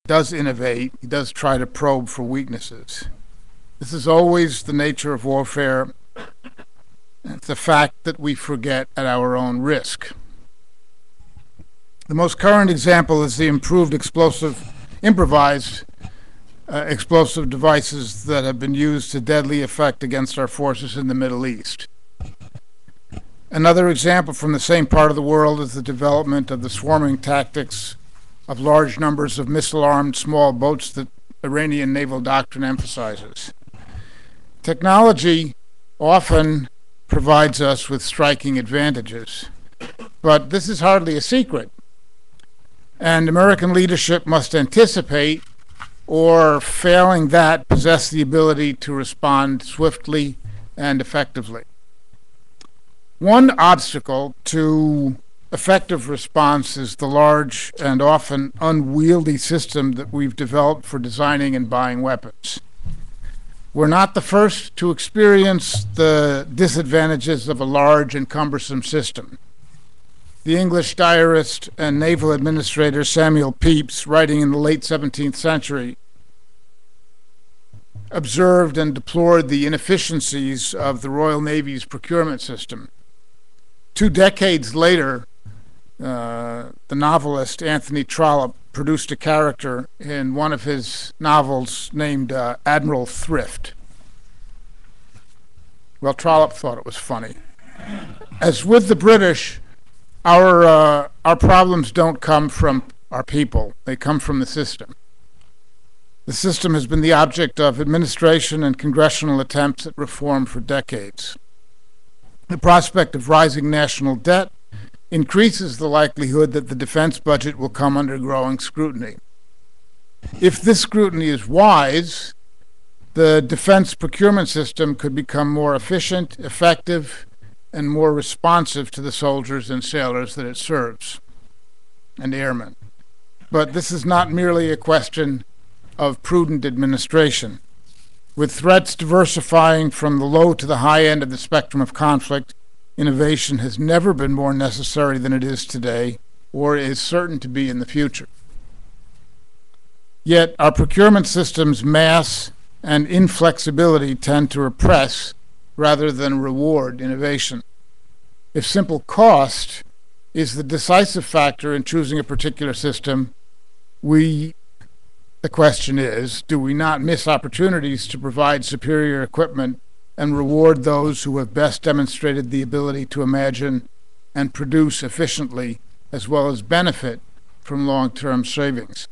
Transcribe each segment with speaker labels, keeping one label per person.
Speaker 1: does innovate, he does try to probe for weaknesses. This is always the nature of warfare. It's a fact that we forget at our own risk. The most current example is the improved improvised explosive devices that have been used to deadly effect against our forces in the Middle East. Another example from the same part of the world is the development of the swarming tactics of large numbers of missile-armed small boats that Iranian naval doctrine emphasizes. Technology often provides us with striking advantages, but this is hardly a secret, and American leadership must anticipate, or failing that, possess the ability to respond swiftly and effectively. One obstacle to effective response is the large and often unwieldy system that we've developed for designing and buying weapons. We're not the first to experience the disadvantages of a large and cumbersome system. The English diarist and naval administrator Samuel Pepys, writing in the late 17th century, observed and deplored the inefficiencies of the Royal Navy's procurement system. 2 decades later, the novelist Anthony Trollope produced a character in one of his novels named Admiral Thrift. Well, Trollope thought it was funny. As with the British, our problems don't come from our people. They come from the system. The system has been the object of administration and congressional attempts at reform for decades. The prospect of rising national debt increases the likelihood that the defense budget will come under growing scrutiny. If this scrutiny is wise, the defense procurement system could become more efficient, effective, and more responsive to the soldiers and sailors that it serves, and airmen. But this is not merely a question of prudent administration. With threats diversifying from the low to the high end of the spectrum of conflict, innovation has never been more necessary than it is today, or is certain to be in the future. Yet our procurement system's mass and inflexibility tend to repress rather than reward innovation. If simple cost is the decisive factor in choosing a particular system, the question is, do we not miss opportunities to provide superior equipment and reward those who have best demonstrated the ability to imagine and produce efficiently, as well as benefit from long-term savings?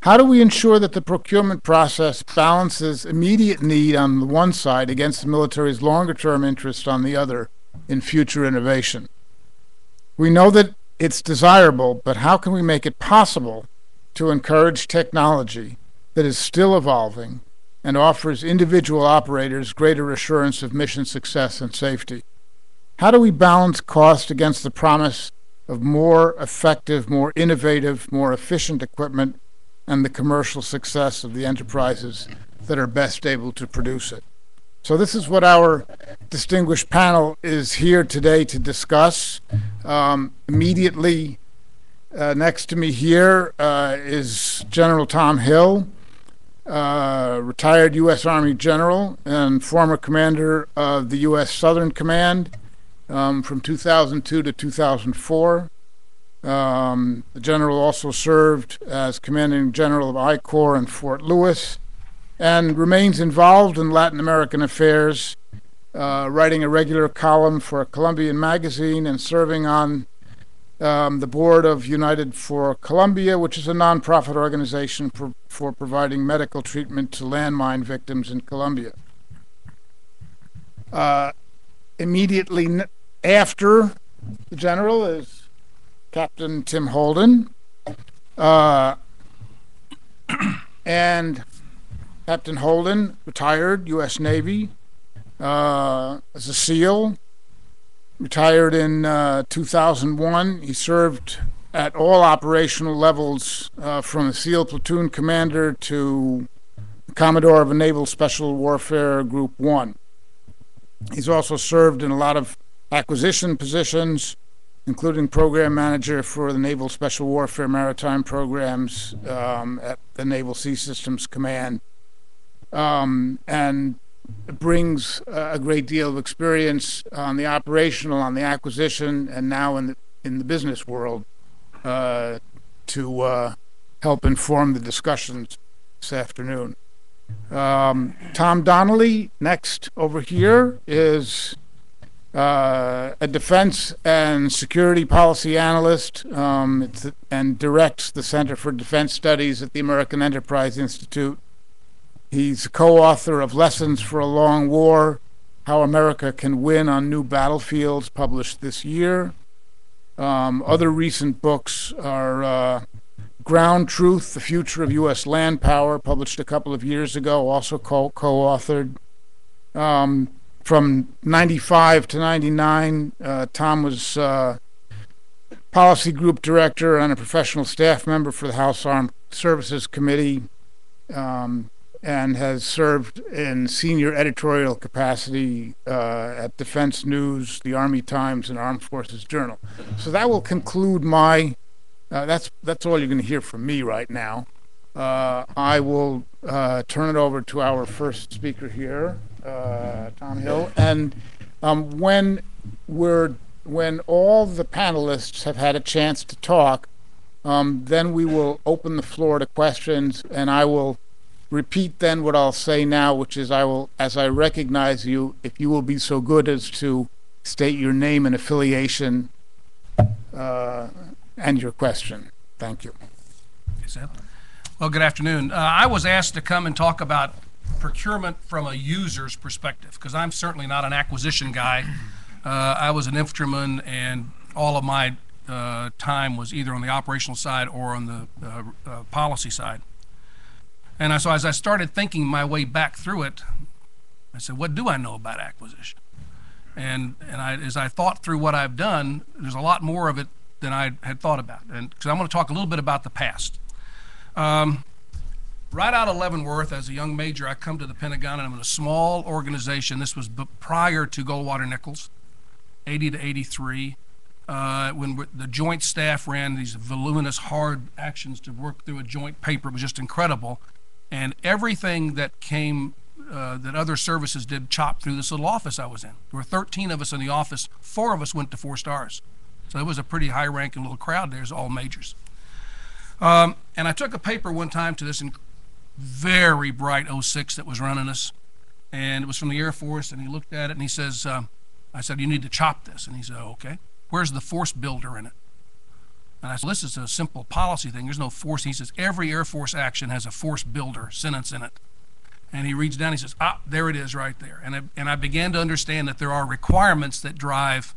Speaker 1: How do we ensure that the procurement process balances immediate need on the one side against the military's longer-term interest on the other in future innovation? We know that it's desirable, but how can we make it possible to encourage technology that is still evolving and offers individual operators greater assurance of mission success and safety? How do we balance cost against the promise of more effective, more innovative, more efficient equipment and the commercial success of the enterprises that are best able to produce it? So this is what our distinguished panel is here today to discuss. Immediately next to me here is General Tom Hill, retired U.S. Army general and former commander of the U.S. Southern Command from 2002 to 2004. The general also served as commanding general of I Corps in Fort Lewis and remains involved in Latin American affairs, writing a regular column for a Colombian magazine and serving on the board of United for Colombia, which is a nonprofit organization for providing medical treatment to landmine victims in Colombia. Immediately after the general is Captain Tim Holden, and Captain Holden, retired U.S. Navy as a SEAL, retired in 2001. He served at all operational levels, from a SEAL platoon commander to Commodore of a Naval Special Warfare Group 1. He's also served in a lot of acquisition positions, including program manager for the Naval Special Warfare Maritime Programs at the Naval Sea Systems Command, and brings a great deal of experience on the operational, on the acquisition, and now in the business world to help inform the discussions this afternoon. Tom Donnelly, next over here, is a defense and security policy analyst and directs the Center for Defense Studies at the American Enterprise Institute. He's a co-author of Lessons for a Long War, How America Can Win on New Battlefields, published this year. Other recent books are Ground Truth, The Future of U.S. Land Power, published a couple of years ago, also co-authored. From 95 to 99, Tom was policy group director and a professional staff member for the House Armed Services Committee, and has served in senior editorial capacity at Defense News, the Army Times, and Armed Forces Journal. So that will conclude my, that's all you're going to hear from me right now. I will turn it over to our first speaker here, Tom Hill, and when all the panelists have had a chance to talk, then we will open the floor to questions, and I will repeat then what I'll say now, which is as I recognize you, if you will be so good as to state your name and affiliation and your question. Thank you.
Speaker 2: Well, good afternoon. I was asked to come and talk about procurement from a user's perspective, because I'm certainly not an acquisition guy. I was an infantryman, and all of my time was either on the operational side or on the policy side. And so as I started thinking my way back through it, I said, what do I know about acquisition? And as I thought through what I've done, there's a lot more of it than I had thought about. And because I want to talk a little bit about the past. Right out of Leavenworth, as a young major, I come to the Pentagon, and I'm in a small organization. This was prior to Goldwater Nichols, 80 to 83, when the Joint Staff ran these voluminous, hard actions to work through a joint paper. It was just incredible. And everything that came, that other services did, chopped through this little office I was in. There were 13 of us in the office. 4 of us went to 4 stars. So it was a pretty high-ranking little crowd. There's all majors. And I took a paper one time to this very bright 06 that was running us, and it was from the Air Force, and he looked at it and he says, I said, you need to chop this. And he said, oh, okay. Where's the force builder in it? And I said, this is a simple policy thing. There's no force. He says, every Air Force action has a force builder sentence in it. And he reads down, he says, there it is right there. And I began to understand that there are requirements that drive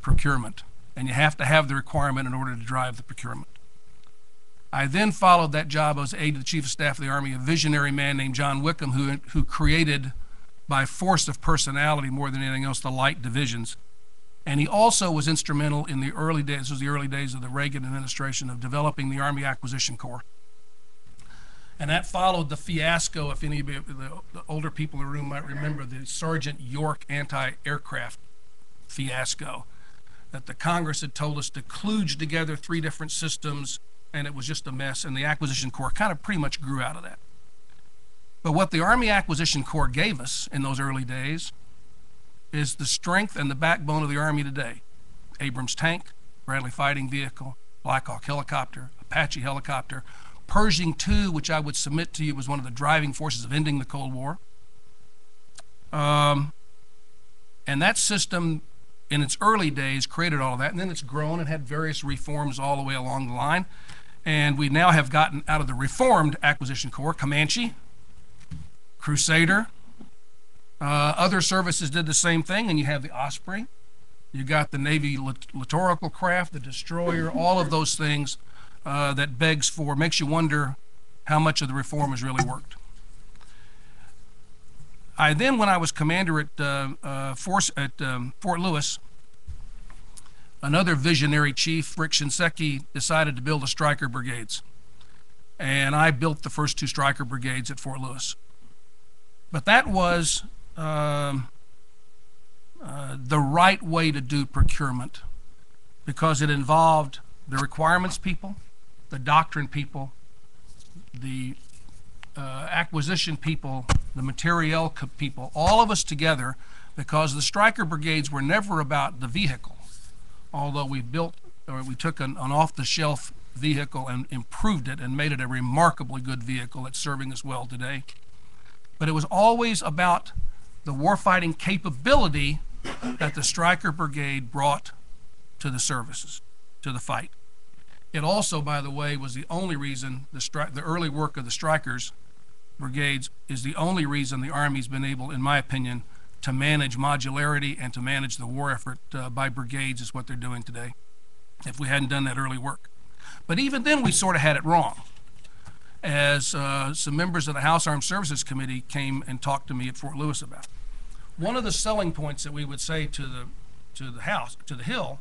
Speaker 2: procurement, and you have to have the requirement in order to drive the procurement. I then followed that job as aide to the Chief of Staff of the Army, a visionary man named John Wickham, who created, by force of personality more than anything else, the light divisions. And he also was instrumental in the early days, this was the early days of the Reagan administration, of developing the Army Acquisition Corps. And that followed the fiasco, if any of the older people in the room might remember, the Sergeant York anti-aircraft fiasco, that the Congress had told us to kludge together 3 different systems, and it was just a mess, and the Acquisition Corps kind of pretty much grew out of that. But what the Army Acquisition Corps gave us in those early days is the strength and the backbone of the Army today. Abrams tank, Bradley fighting vehicle, Black Hawk helicopter, Apache helicopter, Pershing II, which I would submit to you was one of the driving forces of ending the Cold War. And that system, in its early days, created all of that, and then it's grown and had various reforms all the way along the line. And we now have gotten out of the reformed Acquisition Corps, Comanche, Crusader. Other services did the same thing, and you have the Osprey. You got the Navy littoral craft, the destroyer, all of those things that makes you wonder how much of the reform has really worked. I then, when I was commander at Fort Lewis, another visionary chief, Rick Shinseki, decided to build a Stryker brigades. And I built the first 2 Stryker brigades at Fort Lewis. But that was the right way to do procurement. because it involved the requirements people, the doctrine people, the acquisition people, the materiel people, all of us together, because the striker brigades were never about the vehicle, although we took an off-the-shelf vehicle and improved it and made it a remarkably good vehicle that's serving us well today. But it was always about the warfighting capability that the striker brigade brought to the services, to the fight. It also, by the way, was the only reason the early work of the strikers brigades is the only reason the Army's been able, in my opinion, to manage modularity and to manage the war effort by brigades is what they're doing today, if we hadn't done that early work. But even then, we sort of had it wrong. As some members of the House Armed Services Committee came and talked to me at Fort Lewis about. One of the selling points that we would say to the Hill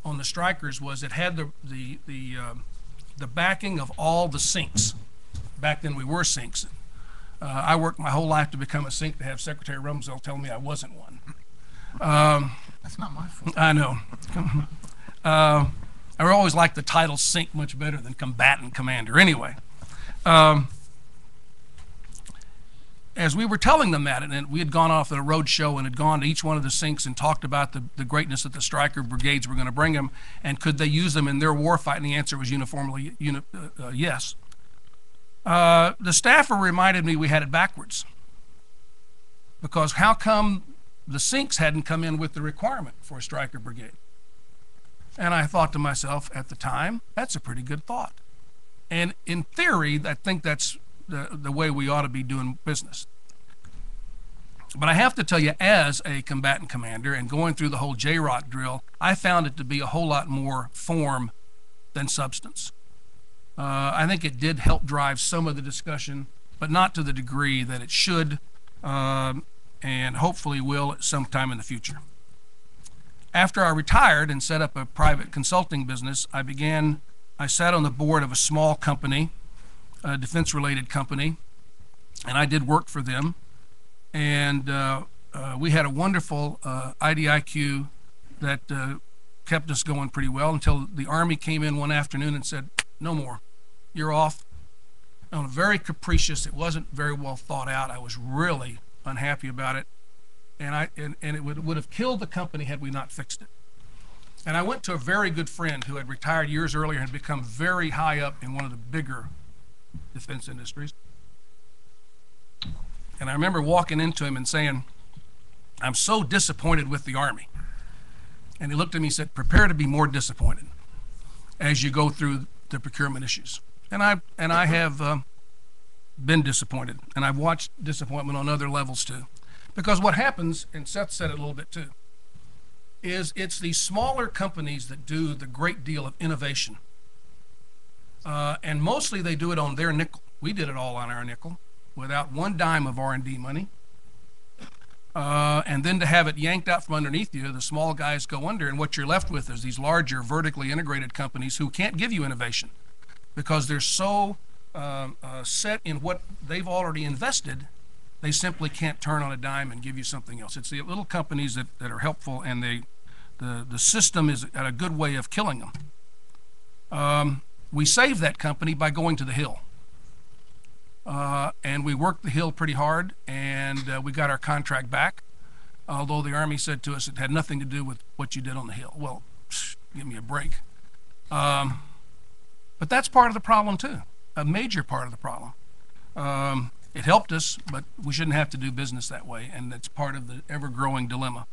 Speaker 2: on the strikers was it had the backing of all the sinks. Back then we were sinks. I worked my whole life to become a sink to have Secretary Rumsfeld tell me I wasn't one.
Speaker 1: That's not my fault.
Speaker 2: I know. I always liked the title sink much better than combatant commander. Anyway, as we were telling them that, and we had gone off at a road show and had gone to each one of the sinks and talked about the greatness that the striker brigades were going to bring them, and could they use them in their war fight, and the answer was uniformly yes. The staffer reminded me we had it backwards, because how come the sinks hadn't come in with the requirement for a striker brigade? And I thought to myself at the time, that's a pretty good thought. And in theory, I think that's the way we ought to be doing business. But I have to tell you, as a combatant commander and going through the whole JROC drill, I found it to be a whole lot more form than substance. I think it did help drive some of the discussion, but not to the degree that it should, and hopefully will at some time in the future. After I retired and set up a private consulting business, I sat on the board of a small company, a defense-related company, and I did work for them. And we had a wonderful IDIQ that kept us going pretty well until the Army came in one afternoon and said, no more, you're off. And very capricious, it wasn't very well thought out. I was really unhappy about it. And it would have killed the company had we not fixed it. And I went to a very good friend who had retired years earlier and had become very high up in one of the bigger defense industries. And I remember walking into him and saying, I'm so disappointed with the Army. And he looked at me and said, prepare to be more disappointed as you go through the procurement issues. And I have been disappointed, and I've watched disappointment on other levels too. Because what happens, and Seth said it a little bit too, is it's these smaller companies that do the great deal of innovation. And mostly they do it on their nickel. We did it all on our nickel without one dime of R&D money. And then to have it yanked out from underneath you, the small guys go under, and what you're left with is these larger vertically integrated companies who can't give you innovation because they're so set in what they've already invested. They simply can't turn on a dime and give you something else. It's the little companies that are helpful, and the system is a good way of killing them. We saved that company by going to the Hill. And we worked the Hill pretty hard, and we got our contract back, although the Army said to us it had nothing to do with what you did on the Hill. Well, give me a break. But that's part of the problem too, a major part of the problem. It helped us, but we shouldn't have to do business that way, and it's part of the ever-growing dilemma.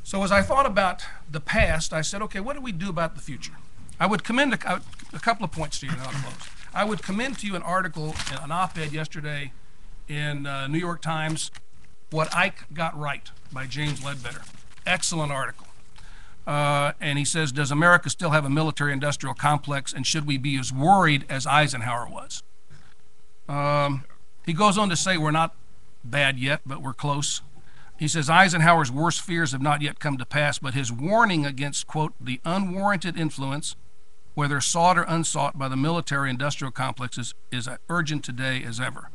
Speaker 2: So as I thought about the past, I said, okay, what do we do about the future? I would commend a couple of points to you, and I'll close. I would commend to you an article, an op-ed yesterday in New York Times, What Ike Got Right by James Ledbetter. Excellent article. And he says, does America still have a military-industrial complex, and should we be as worried as Eisenhower was? He goes on to say we're not bad yet, but we're close. He says Eisenhower's worst fears have not yet come to pass, but his warning against, quote, the unwarranted influence, whether sought or unsought, by the military-industrial complexes is as urgent today as ever.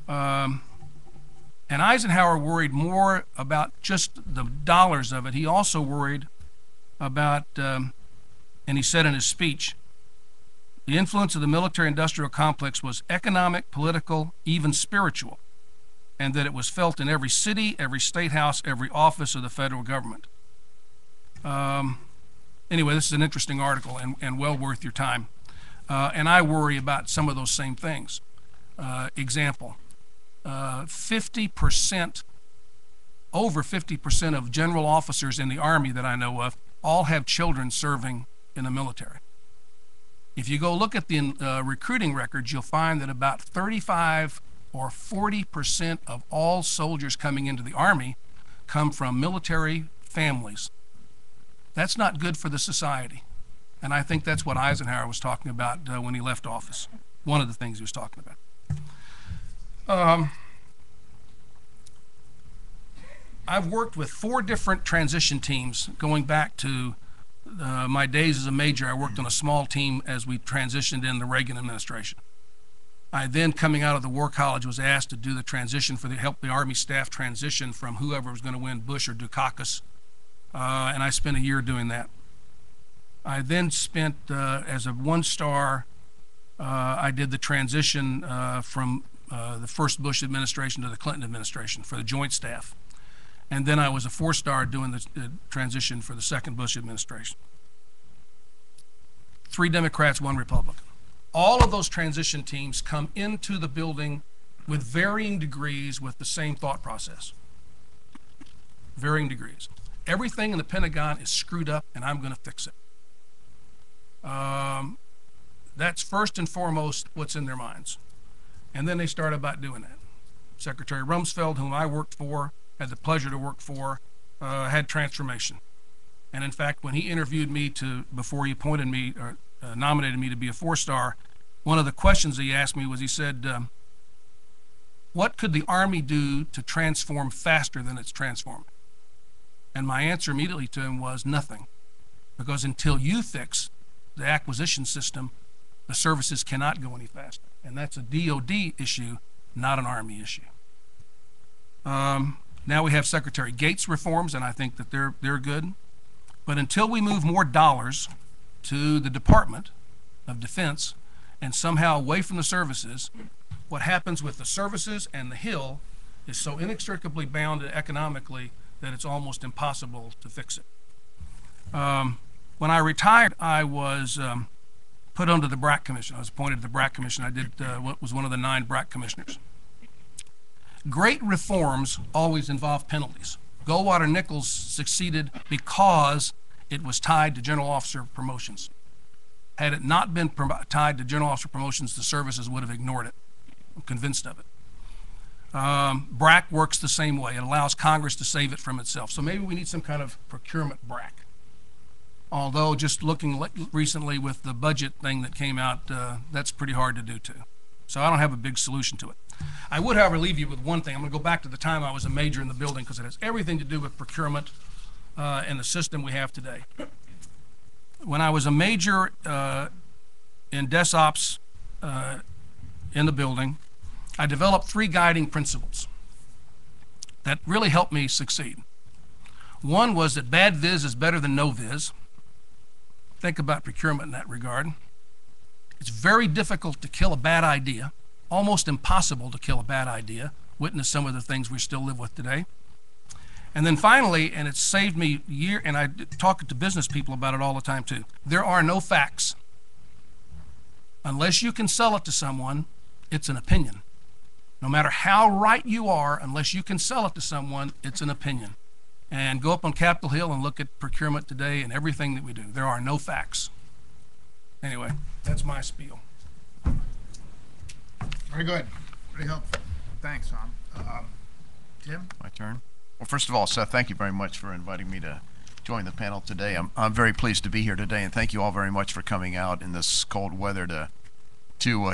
Speaker 2: And Eisenhower worried more about just the dollars of it. He also worried about, and he said in his speech, the influence of the military-industrial complex was economic, political, even spiritual, and that it was felt in every city, every state house, every office of the federal government. Anyway, this is an interesting article and well worth your time. And I worry about some of those same things. Example, 50%, over 50% of general officers in the Army that I know of all have children serving in the military. If you go look at the recruiting records, you'll find that about 35 or 40% of all soldiers coming into the Army come from military families. That's not good for the society. And I think that's what Eisenhower was talking about when he left office. One of the things he was talking about. I've worked with 4 different transition teams going back to my days as a major. I worked on a small team as we transitioned in the Reagan administration. I then, coming out of the War College, was asked to do the transition help the Army staff transition from whoever was going to win, Bush or Dukakis, and I spent a year doing that. I then spent, as a 1-star, I did the transition from the first Bush administration to the Clinton administration for the Joint Staff. And then I was a 4-star doing the transition for the second Bush administration. 3 Democrats, 1 Republican. All of those transition teams come into the building with varying degrees with the same thought process. Varying degrees. Everything in the Pentagon is screwed up and I'm going to fix it. That's first and foremost what's in their minds. And then they start about doing that. Secretary Rumsfeld, whom I worked for, had the pleasure to work for, had transformation. And in fact, when he interviewed me before he appointed me or nominated me to be a 4-star, one of the questions he asked me was, he said, what could the Army do to transform faster than it's transforming? And my answer immediately to him was nothing. Because until you fix the acquisition system, the services cannot go any faster. And that's a DOD issue, not an Army issue. Now we have Secretary Gates reforms, and I think that they're good. But until we move more dollars to the Department of Defense and somehow away from the services, what happens with the services and the Hill is so inextricably bound economically that it's almost impossible to fix it. When I retired, I was put under the BRAC Commission. I was appointed to the BRAC Commission. I did what was one of the 9 BRAC commissioners. Great reforms always involve penalties. Goldwater-Nichols succeeded because it was tied to general officer promotions. Had it not been tied to general officer promotions, the services would have ignored it. I'm convinced of it. BRAC works the same way. It allows Congress to save it from itself. So maybe we need some kind of procurement BRAC. Although just looking recently with the budget thing that came out, that's pretty hard to do too. So I don't have a big solution to it. I would, however, leave you with one thing. I'm going to go back to the time I was a major in the building because it has everything to do with procurement and the system we have today. When I was a major in DesOps in the building, I developed 3 guiding principles that really helped me succeed. One was that bad viz is better than no viz. Think about procurement in that regard. It's very difficult to kill a bad idea, almost impossible to kill a bad idea. Witness some of the things we still live with today. And then finally, and it's saved me and I talk to business people about it all the time too, there are no facts. Unless you can sell it to someone, it's an opinion. No matter how right you are, unless you can sell it to someone, it's an opinion. And go up on Capitol Hill and look at procurement today and everything that we do. There are no facts. Anyway, that's my spiel.
Speaker 1: Very good. Very helpful. Thanks, Tom. Tim?
Speaker 3: My turn. Well, first of all, Seth, thank you very much for inviting me to join the panel today. I'm very pleased to be here today, and thank you all very much for coming out in this cold weather to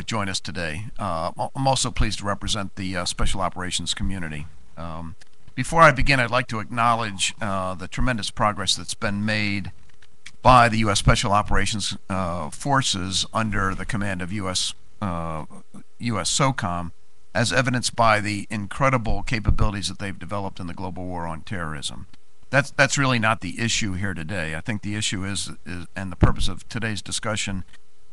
Speaker 3: join us today. I'm also pleased to represent the Special Operations community. Before I begin, I'd like to acknowledge the tremendous progress that's been made by the U.S. Special Operations Forces under the command of U.S. SOCOM, as evidenced by the incredible capabilities that they've developed in the global war on terrorism. that's really not the issue here today. I think the issue is, and the purpose of today's discussion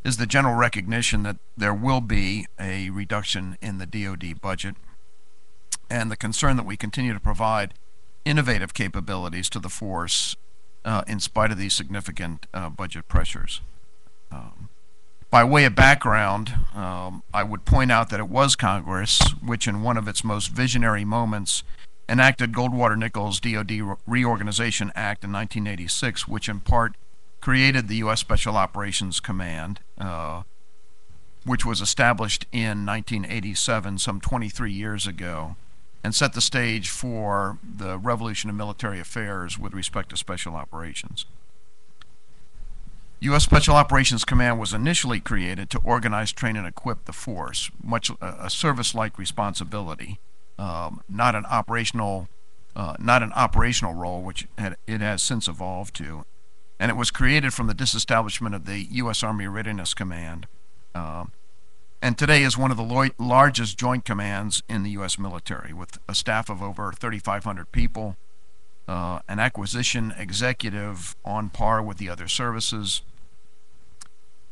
Speaker 3: is the general recognition that there will be a reduction in the DoD budget, and the concern that we continue to provide innovative capabilities to the force in spite of these significant budget pressures. By way of background, I would point out that it was Congress which, in one of its most visionary moments, enacted Goldwater-Nichols' DoD Reorganization Act in 1986, which in part created the U.S. Special Operations Command, which was established in 1987, some 23 years ago, and set the stage for the revolution in military affairs with respect to special operations. U.S. Special Operations Command was initially created to organize, train, and equip the force, much a service-like responsibility, not an operational role, which it has since evolved to. And it was created from the disestablishment of the U.S. Army Readiness Command, and today is one of the largest joint commands in the U.S. military, with a staff of over 3,500 people, an acquisition executive on par with the other services,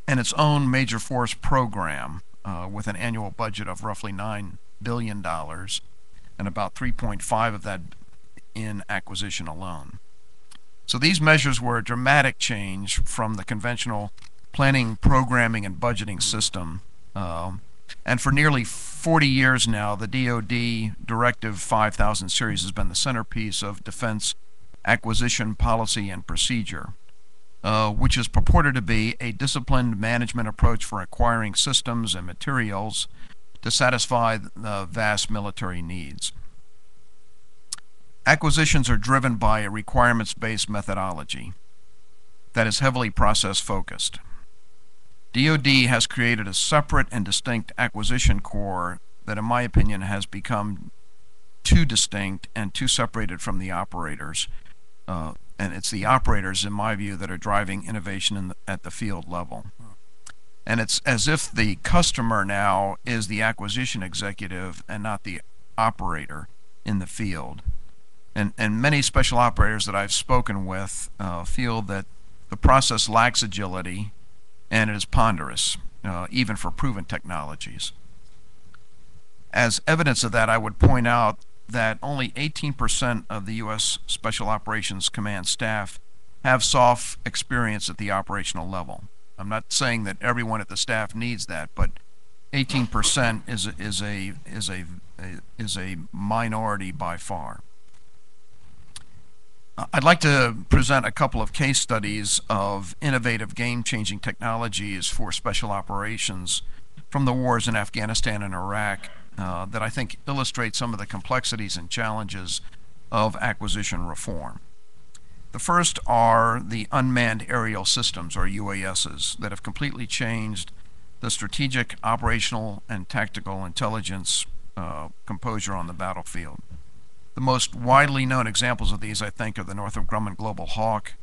Speaker 3: and its own major force program with an annual budget of roughly $9 billion, and about 3.5 of that in acquisition alone. So these measures were a dramatic change from the conventional planning, programming, and budgeting system. And for nearly 40 years now, the DoD Directive 5000 series has been the centerpiece of defense acquisition policy and procedure, which is purported to be a disciplined management approach for acquiring systems and materials to satisfy the vast military needs. Acquisitions are driven by a requirements-based methodology that is heavily process-focused. DoD has created a separate and distinct acquisition core that, in my opinion, has become too distinct and too separated from the operators. And it's the operators, in my view, that are driving innovation at the field level. And it's as if the customer now is the acquisition executive and not the operator in the field. And many special operators that I've spoken with feel that the process lacks agility and it is ponderous, even for proven technologies. As evidence of that, I would point out that only 18% of the U.S. Special Operations Command staff have soft experience at the operational level. I'm not saying that everyone at the staff needs that, but 18% is a minority by far. I'd like to present a couple of case studies of innovative game-changing technologies for special operations from the wars in Afghanistan and Iraq that I think illustrate some of the complexities and challenges of acquisition reform. The first are the unmanned aerial systems, or UASs, that have completely changed the strategic, operational, and tactical intelligence composure on the battlefield. The most widely known examples of these, I think, are the Northrop Grumman Global Hawk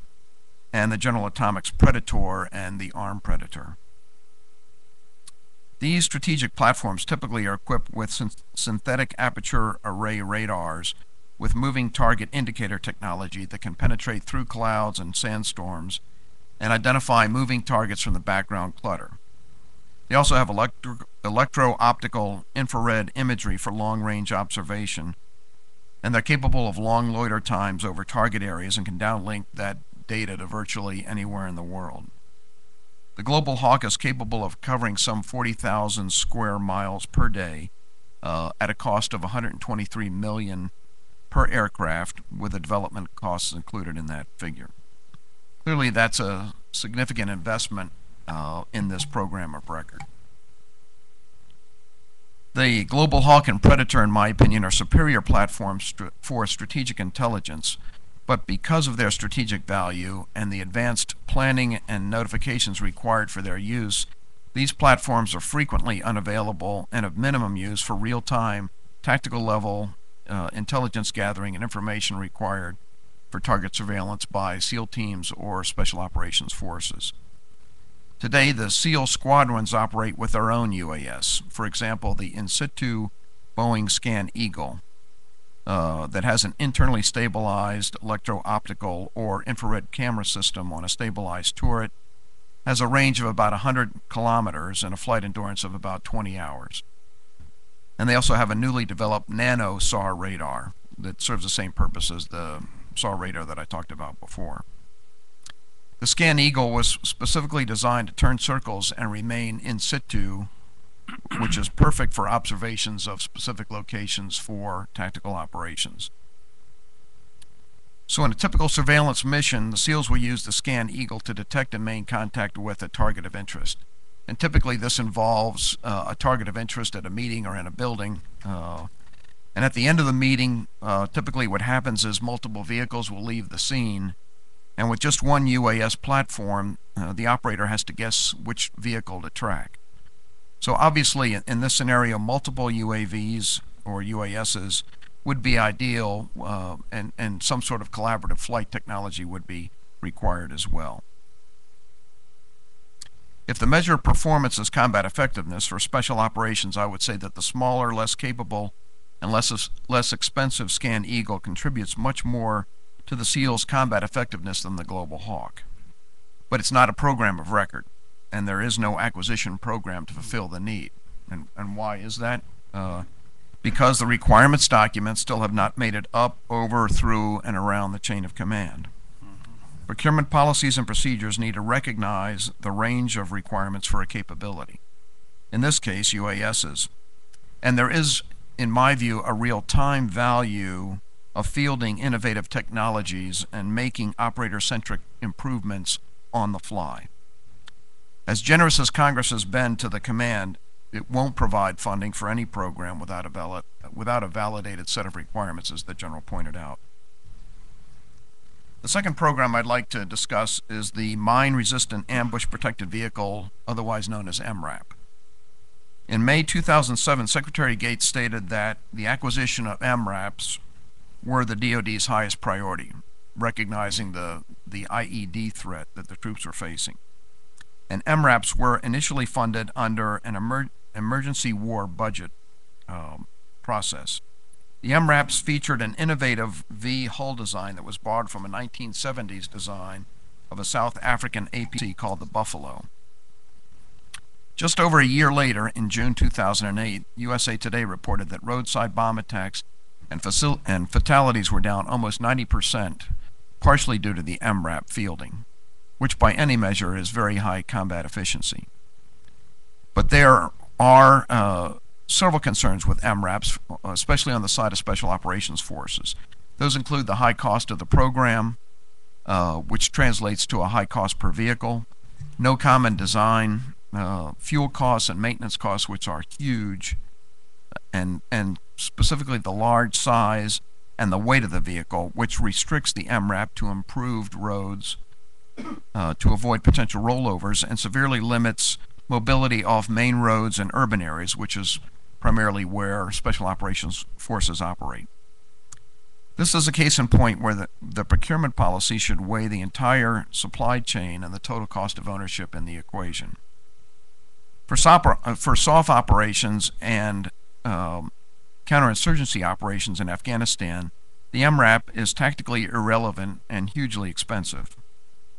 Speaker 3: and the General Atomics Predator and the ARM Predator. These strategic platforms typically are equipped with synthetic aperture array radars with moving target indicator technology that can penetrate through clouds and sandstorms and identify moving targets from the background clutter. They also have electro-optical infrared imagery for long-range observation, and they're capable of long loiter times over target areas and can downlink that data to virtually anywhere in the world. The Global Hawk is capable of covering some 40,000 square miles per day at a cost of $123 million per aircraft, with the development costs included in that figure. Clearly, that's a significant investment in this program of record. The Global Hawk and Predator, in my opinion, are superior platforms for strategic intelligence, but because of their strategic value and the advanced planning and notifications required for their use, these platforms are frequently unavailable and of minimum use for real-time, tactical level intelligence gathering and information required for target surveillance by SEAL teams or Special Operations Forces. Today, the SEAL squadrons operate with their own UAS. For example, the in situ Boeing Scan Eagle. that has an internally stabilized electro-optical or infrared camera system on a stabilized turret, has a range of about 100 kilometers and a flight endurance of about 20 hours. And they also have a newly developed nano SAR radar that serves the same purpose as the SAR radar that I talked about before. The Scan Eagle was specifically designed to turn circles and remain in situ, which is perfect for observations of specific locations for tactical operations. So in a typical surveillance mission, the SEALs will use the Scan Eagle to detect and maintain contact with a target of interest. And typically this involves a target of interest at a meeting or in a building. And at the end of the meeting, typically what happens is multiple vehicles will leave the scene. And with just one UAS platform, the operator has to guess which vehicle to track. So obviously in this scenario, multiple UAVs or UASs would be ideal, and some sort of collaborative flight technology would be required as well. If the measure of performance is combat effectiveness for special operations, I would say that the smaller, less capable, and less expensive Scan Eagle contributes much more to the SEAL's combat effectiveness than the Global Hawk. But it's not a program of record, and there is no acquisition program to fulfill the need. And why is that? Because the requirements documents still have not made it up, over, through, and around the chain of command. Procurement policies and procedures need to recognize the range of requirements for a capability. In this case, UASs. And there is, in my view, a real-time value of fielding innovative technologies and making operator-centric improvements on the fly. As generous as Congress has been to the command, it won't provide funding for any program without a validated set of requirements, as the General pointed out. The second program I'd like to discuss is the Mine-Resistant Ambush Protected Vehicle, otherwise known as MRAP. In May 2007, Secretary Gates stated that the acquisition of MRAPs were the DoD's highest priority, recognizing the IED threat that the troops were facing. And MRAPs were initially funded under an emergency war budget process. The MRAPs featured an innovative V hull design that was borrowed from a 1970s design of a South African APC called the Buffalo. Just over a year later, in June 2008, USA Today reported that roadside bomb attacks and fatalities were down almost 90%, partially due to the MRAP fielding, which by any measure is very high combat efficiency. But there are several concerns with MRAPs, especially on the side of Special Operations Forces. Those include the high cost of the program, which translates to a high cost per vehicle, no common design, fuel costs and maintenance costs, which are huge, and specifically the large size and the weight of the vehicle, which restricts the MRAP to improved roads to avoid potential rollovers, and severely limits mobility off main roads and urban areas, which is primarily where Special Operations Forces operate. This is a case in point where the procurement policy should weigh the entire supply chain and the total cost of ownership in the equation. For SOF operations and counterinsurgency operations in Afghanistan, the MRAP is tactically irrelevant and hugely expensive.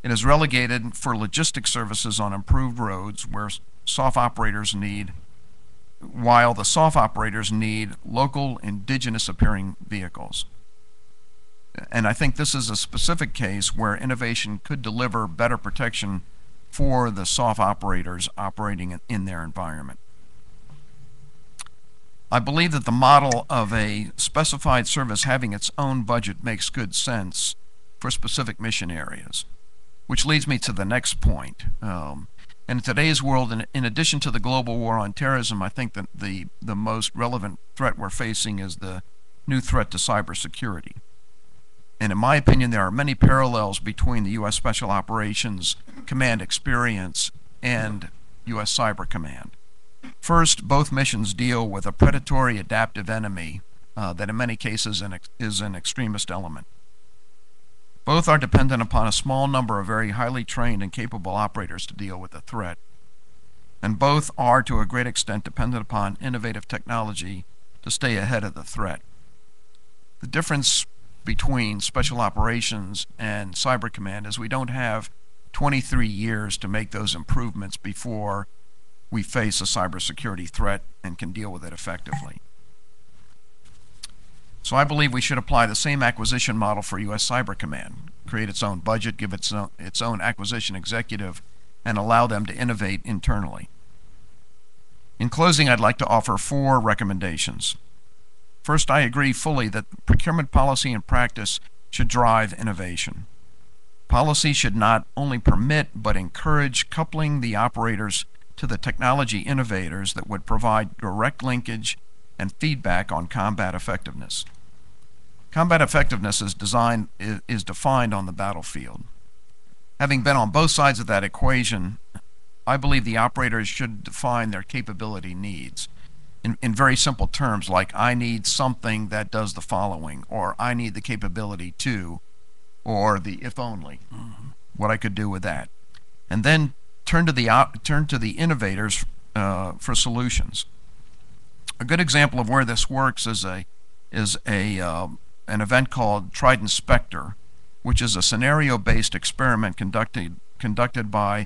Speaker 3: It is relegated for logistic services on improved roads while the SOF operators need local indigenous appearing vehicles. And I think this is a specific case where innovation could deliver better protection for the SOF operators operating in their environment. I believe that the model of a specified service having its own budget makes good sense for specific mission areas, which leads me to the next point. And in today's world, in addition to the global war on terrorism, I think that the most relevant threat we're facing is the new threat to cybersecurity. And in my opinion, there are many parallels between the U.S. Special Operations Command experience and U.S. Cyber Command. First, both missions deal with a predatory adaptive enemy that in many cases is an extremist element. Both are dependent upon a small number of very highly trained and capable operators to deal with the threat. And both are to a great extent dependent upon innovative technology to stay ahead of the threat. The difference between Special Operations and Cyber Command is we don't have 23 years to make those improvements before we face a cybersecurity threat and can deal with it effectively. So I believe we should apply the same acquisition model for U.S. Cyber Command, create its own budget, give its own acquisition executive, and allow them to innovate internally. In closing, I'd like to offer 4 recommendations. First, I agree fully that procurement policy and practice should drive innovation. Policy should not only permit but encourage coupling the operators to the technology innovators that would provide direct linkage and feedback on combat effectiveness. Combat effectiveness is defined on the battlefield. Having been on both sides of that equation, I believe the operators should define their capability needs in very simple terms, like I need something that does the following, or I need the capability to, or the if only, what I could do with that. And then turn to the innovators for solutions. A good example of where this works is an event called Trident Spectre, which is a scenario-based experiment conducted by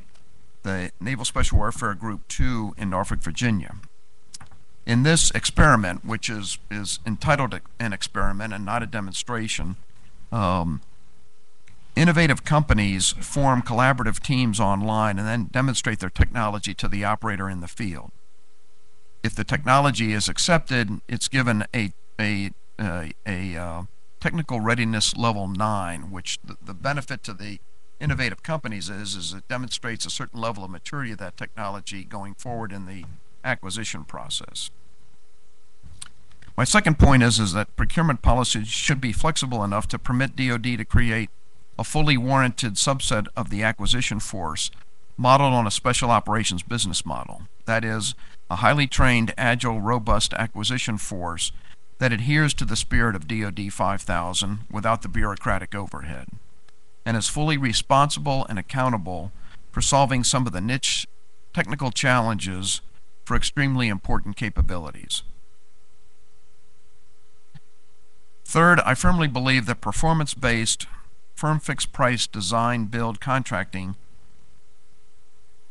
Speaker 3: the Naval Special Warfare Group 2 in Norfolk, Virginia. In this experiment, which is entitled an experiment and not a demonstration, innovative companies form collaborative teams online and then demonstrate their technology to the operator in the field. If the technology is accepted, it's given a technical readiness level 9, which the benefit to the innovative companies is it demonstrates a certain level of maturity of that technology going forward in the acquisition process. My second point is that procurement policies should be flexible enough to permit DoD to create a fully warranted subset of the acquisition force modeled on a special operations business model. That is, a highly trained, agile, robust acquisition force that adheres to the spirit of DoD 5000 without the bureaucratic overhead, and is fully responsible and accountable for solving some of the niche technical challenges for extremely important capabilities. Third, I firmly believe that performance-based, firm fixed price design, build, contracting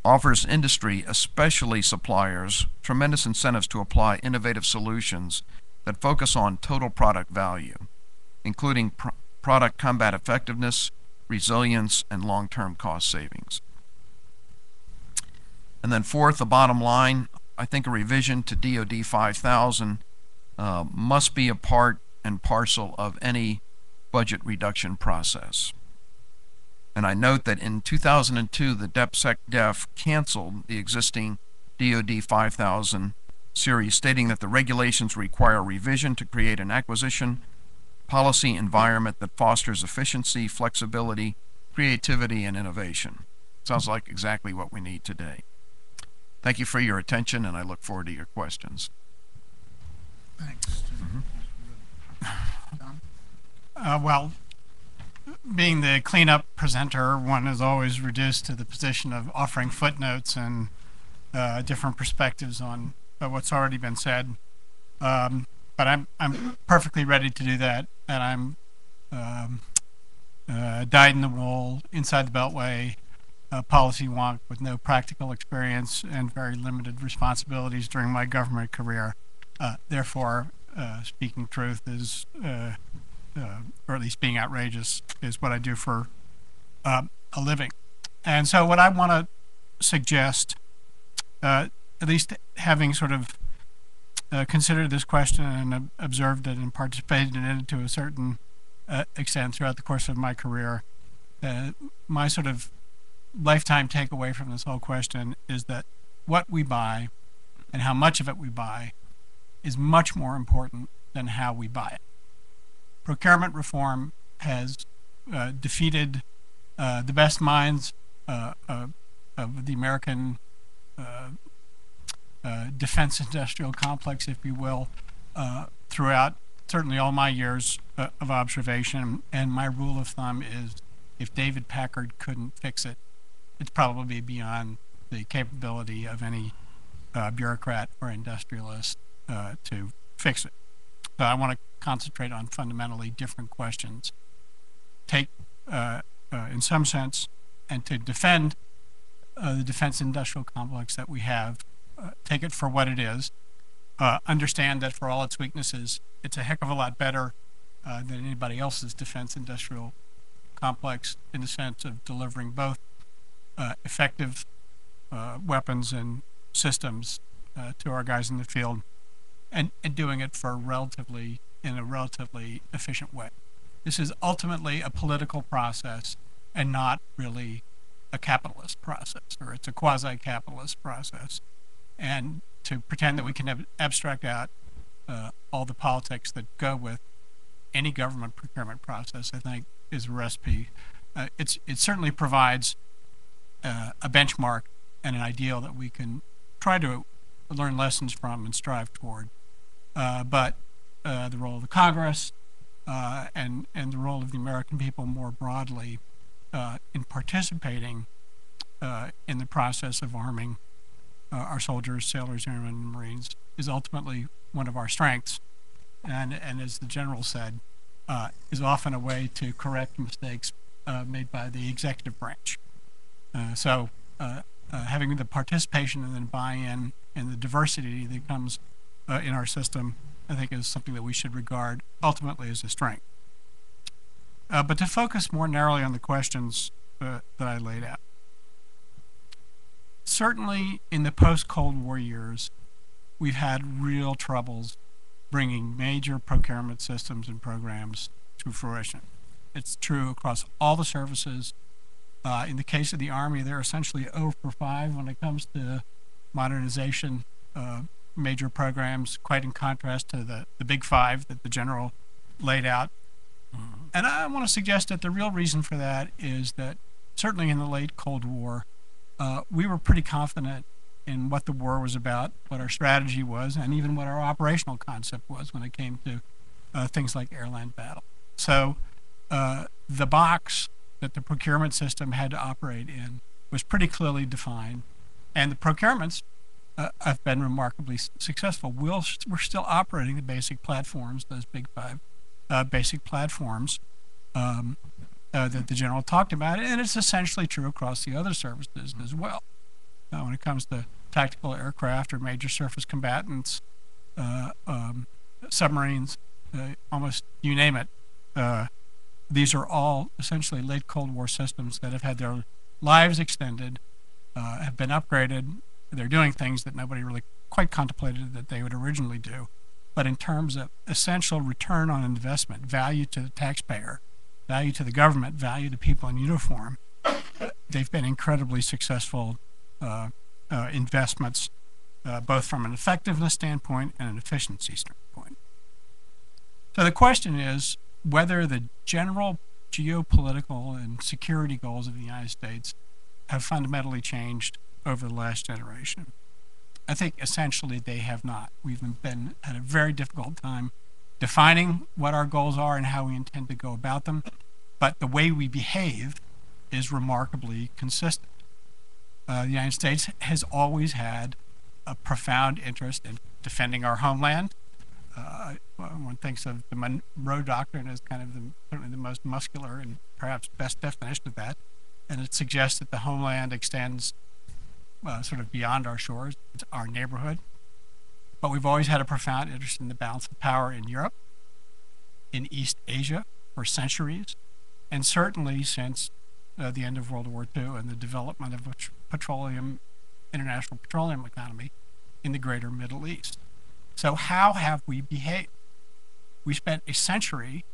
Speaker 3: offers industry, especially suppliers, tremendous incentives to apply innovative solutions that focus on total product value, including product combat effectiveness, resilience, and long-term cost savings. And then fourth, the bottom line, I think a revision to DoD 5000 must be a part and parcel of any budget reduction process. And I note that in 2002, the DepSecDef canceled the existing DoD 5000 series, stating that the regulations require revision to create an acquisition policy environment that fosters efficiency, flexibility, creativity, and innovation. Sounds like exactly what we need today. Thank you for your attention, and I look forward to your questions.
Speaker 1: Thanks.
Speaker 4: Well, being the cleanup presenter, one is always reduced to the position of offering footnotes and different perspectives on what's already been said. But I'm perfectly ready to do that, and I'm dyed-in-the-wool, inside the Beltway policy wonk with no practical experience and very limited responsibilities during my government career. Therefore, speaking truth is, or at least being outrageous, is what I do for a living. And so what I want to suggest, at least having sort of considered this question and observed it and participated in it to a certain extent throughout the course of my career, my sort of lifetime takeaway from this whole question is that what we buy and how much of it we buy is much more important than how we buy it. Procurement reform has defeated the best minds of the American defense industrial complex, if you will, throughout certainly all my years of observation. And my rule of thumb is if David Packard couldn't fix it, it's probably beyond the capability of any bureaucrat or industrialist to fix it. So I want to concentrate on fundamentally different questions. Take, in some sense, and to defend the defense industrial complex that we have, take it for what it is, understand that for all its weaknesses, it's a heck of a lot better than anybody else's defense industrial complex in the sense of delivering both effective weapons and systems to our guys in the field, and doing it for in a relatively efficient way. This is ultimately a political process and not really a capitalist process, or it's a quasi-capitalist process. And to pretend that we can abstract out all the politics that go with any government procurement process, I think, is a recipe. It certainly provides a benchmark and an ideal that we can try to learn lessons from and strive toward. But the role of the Congress and the role of the American people more broadly in participating in the process of arming our soldiers, sailors, airmen, and Marines is ultimately one of our strengths. And as the general said, is often a way to correct mistakes made by the executive branch. So having the participation and then buy-in and the diversity that comes in our system, I think, is something that we should regard ultimately as a strength. But to focus more narrowly on the questions that I laid out. Certainly in the post-Cold War years, we've had real troubles bringing major procurement systems and programs to fruition. It's true across all the services. In the case of the Army, they're essentially 0 for 5 when it comes to modernization major programs, quite in contrast to the big 5 that the general laid out. And I want to suggest that the real reason for that is that certainly in the late Cold War, we were pretty confident in what the war was about, what our strategy was, and even what our operational concept was when it came to things like air-land battle. So the box that the procurement system had to operate in was pretty clearly defined, and the procurements have been remarkably successful. We're still operating the basic platforms, those big 5 basic platforms that the general talked about, and it's essentially true across the other services as well. When it comes to tactical aircraft or major surface combatants, submarines, almost you name it, these are all essentially late Cold War systems that have had their lives extended, have been upgraded. They're doing things that nobody really quite contemplated that they would originally do. But in terms of essential return on investment, value to the taxpayer, value to the government, value to people in uniform, they've been incredibly successful investments, both from an effectiveness standpoint and an efficiency standpoint. So the question is whether the general geopolitical and security goals of the United States have fundamentally changed over the last generation. I think essentially they have not. We've been at a very difficult time defining what our goals are and how we intend to go about them, but the way we behave is remarkably consistent. The United States has always had a profound interest in defending our homeland. One thinks of the Monroe Doctrine as kind of certainly the most muscular and perhaps best definition of that, and it suggests that the homeland extends sort of beyond our shores. It's our neighborhood. But we've always had a profound interest in the balance of power in Europe, in East Asia for centuries, and certainly since the end of World War II and the development of a international petroleum economy in the greater Middle East. So how have we behaved? We spent a century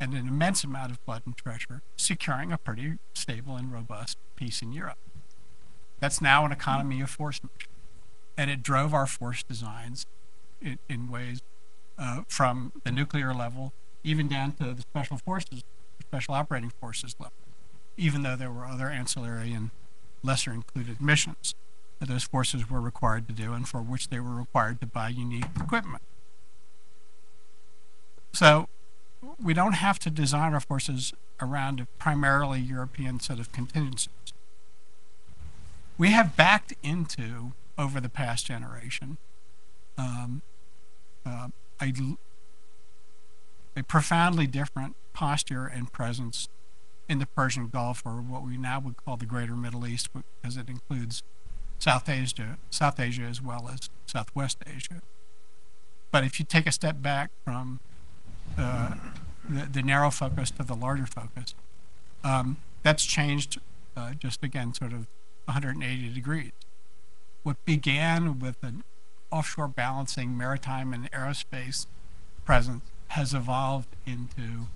Speaker 4: and an immense amount of blood and treasure securing a pretty stable and robust peace in Europe. That's now an economy of force majeure. And it drove our force designs in ways from the nuclear level, even down to the special forces, special operating forces level, even though there were other ancillary and lesser included missions that those forces were required to do and for which they were required to buy unique equipment. So we don't have to design our forces around a primarily European set of contingencies. We have backed over the past generation, a a profoundly different posture and presence in the Persian Gulf, or what we now would call the Greater Middle East, because it includes South Asia as well as Southwest Asia. But if you take a step back from the narrow focus to the larger focus, that's changed just again sort of 180 degrees. What began with an offshore balancing maritime and aerospace presence has evolved into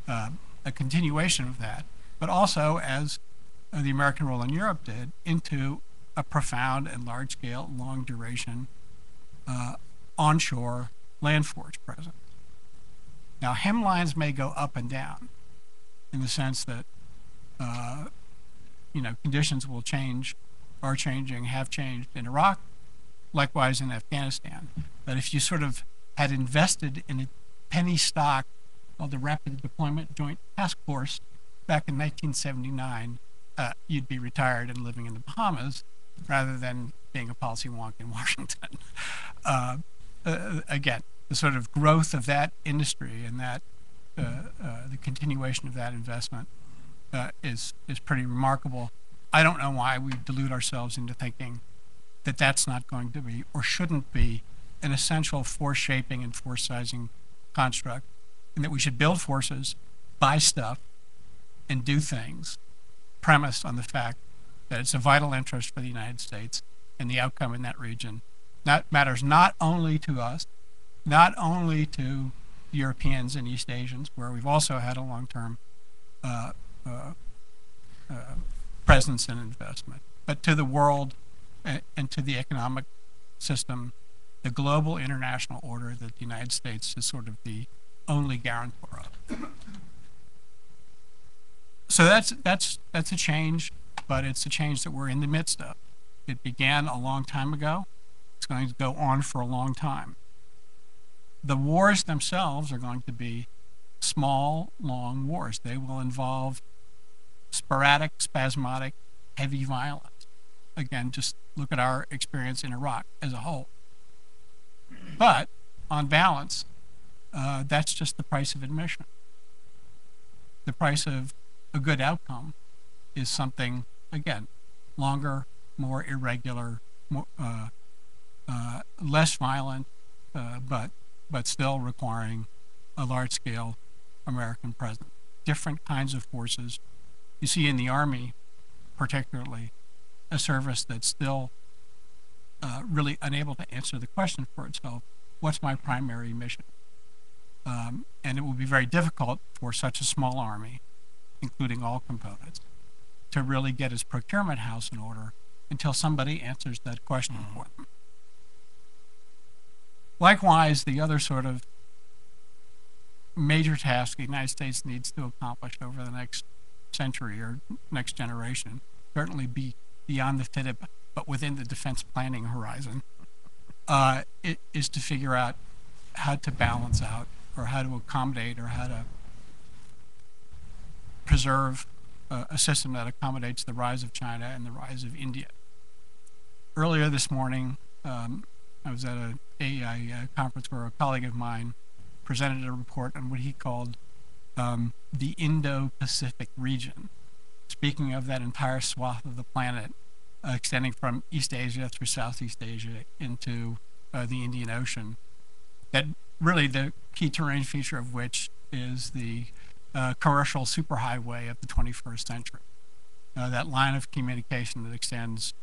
Speaker 4: a continuation of that, but also, as the American role in Europe did, into a profound and large-scale, long-duration onshore land force presence. Now, hemlines may go up and down in the sense that conditions will change, are changing, have changed in Iraq, likewise in Afghanistan. But if you sort of had invested in a penny stock called the Rapid Deployment Joint Task Force back in 1979, you'd be retired and living in the Bahamas rather than being a policy wonk in Washington. Again, the sort of growth of that industry and that the continuation of that investment is pretty remarkable. I don't know why we delude ourselves into thinking that that's not going to be or shouldn't be an essential force shaping and force sizing construct, and that we should build forces, buy stuff, and do things premised on the fact that it's a vital interest for the United States and the outcome in that region. That matters not only to us, not only to Europeans and East Asians, where we've also had a long-term presence and investment, but to the world and to the economic system, the global international order that the United States is sort of the only guarantor of. So that's a change, but it's a change that we're in the midst of. It began a long time ago. It's going to go on for a long time. The wars themselves are going to be small, long wars. They will involve sporadic, spasmodic, heavy violence. Again, just look at our experience in Iraq as a whole. But on balance, that's just the price of admission. The price of a good outcome is something, again, longer, more irregular, more, less violent, but still requiring a large-scale American presence. Different kinds of forces. You see in the Army, particularly, a service that's still really unable to answer the question for itself, what's my primary mission? And it will be very difficult for such a small Army, including all components, to really get its procurement house in order until somebody answers that question for them. Likewise, the other sort of major task the United States needs to accomplish over the next century or next generation, certainly be beyond the FIDIP, but within the defense planning horizon, it is to figure out how to balance out or how to accommodate or how to preserve a system that accommodates the rise of China and the rise of India. Earlier this morning, I was at a conference where a colleague of mine presented a report on what he called the Indo-Pacific region, speaking of that entire swath of the planet extending from East Asia through Southeast Asia into the Indian Ocean, that really the key terrain feature of which is the commercial superhighway of the 21st century. That line of communication that extends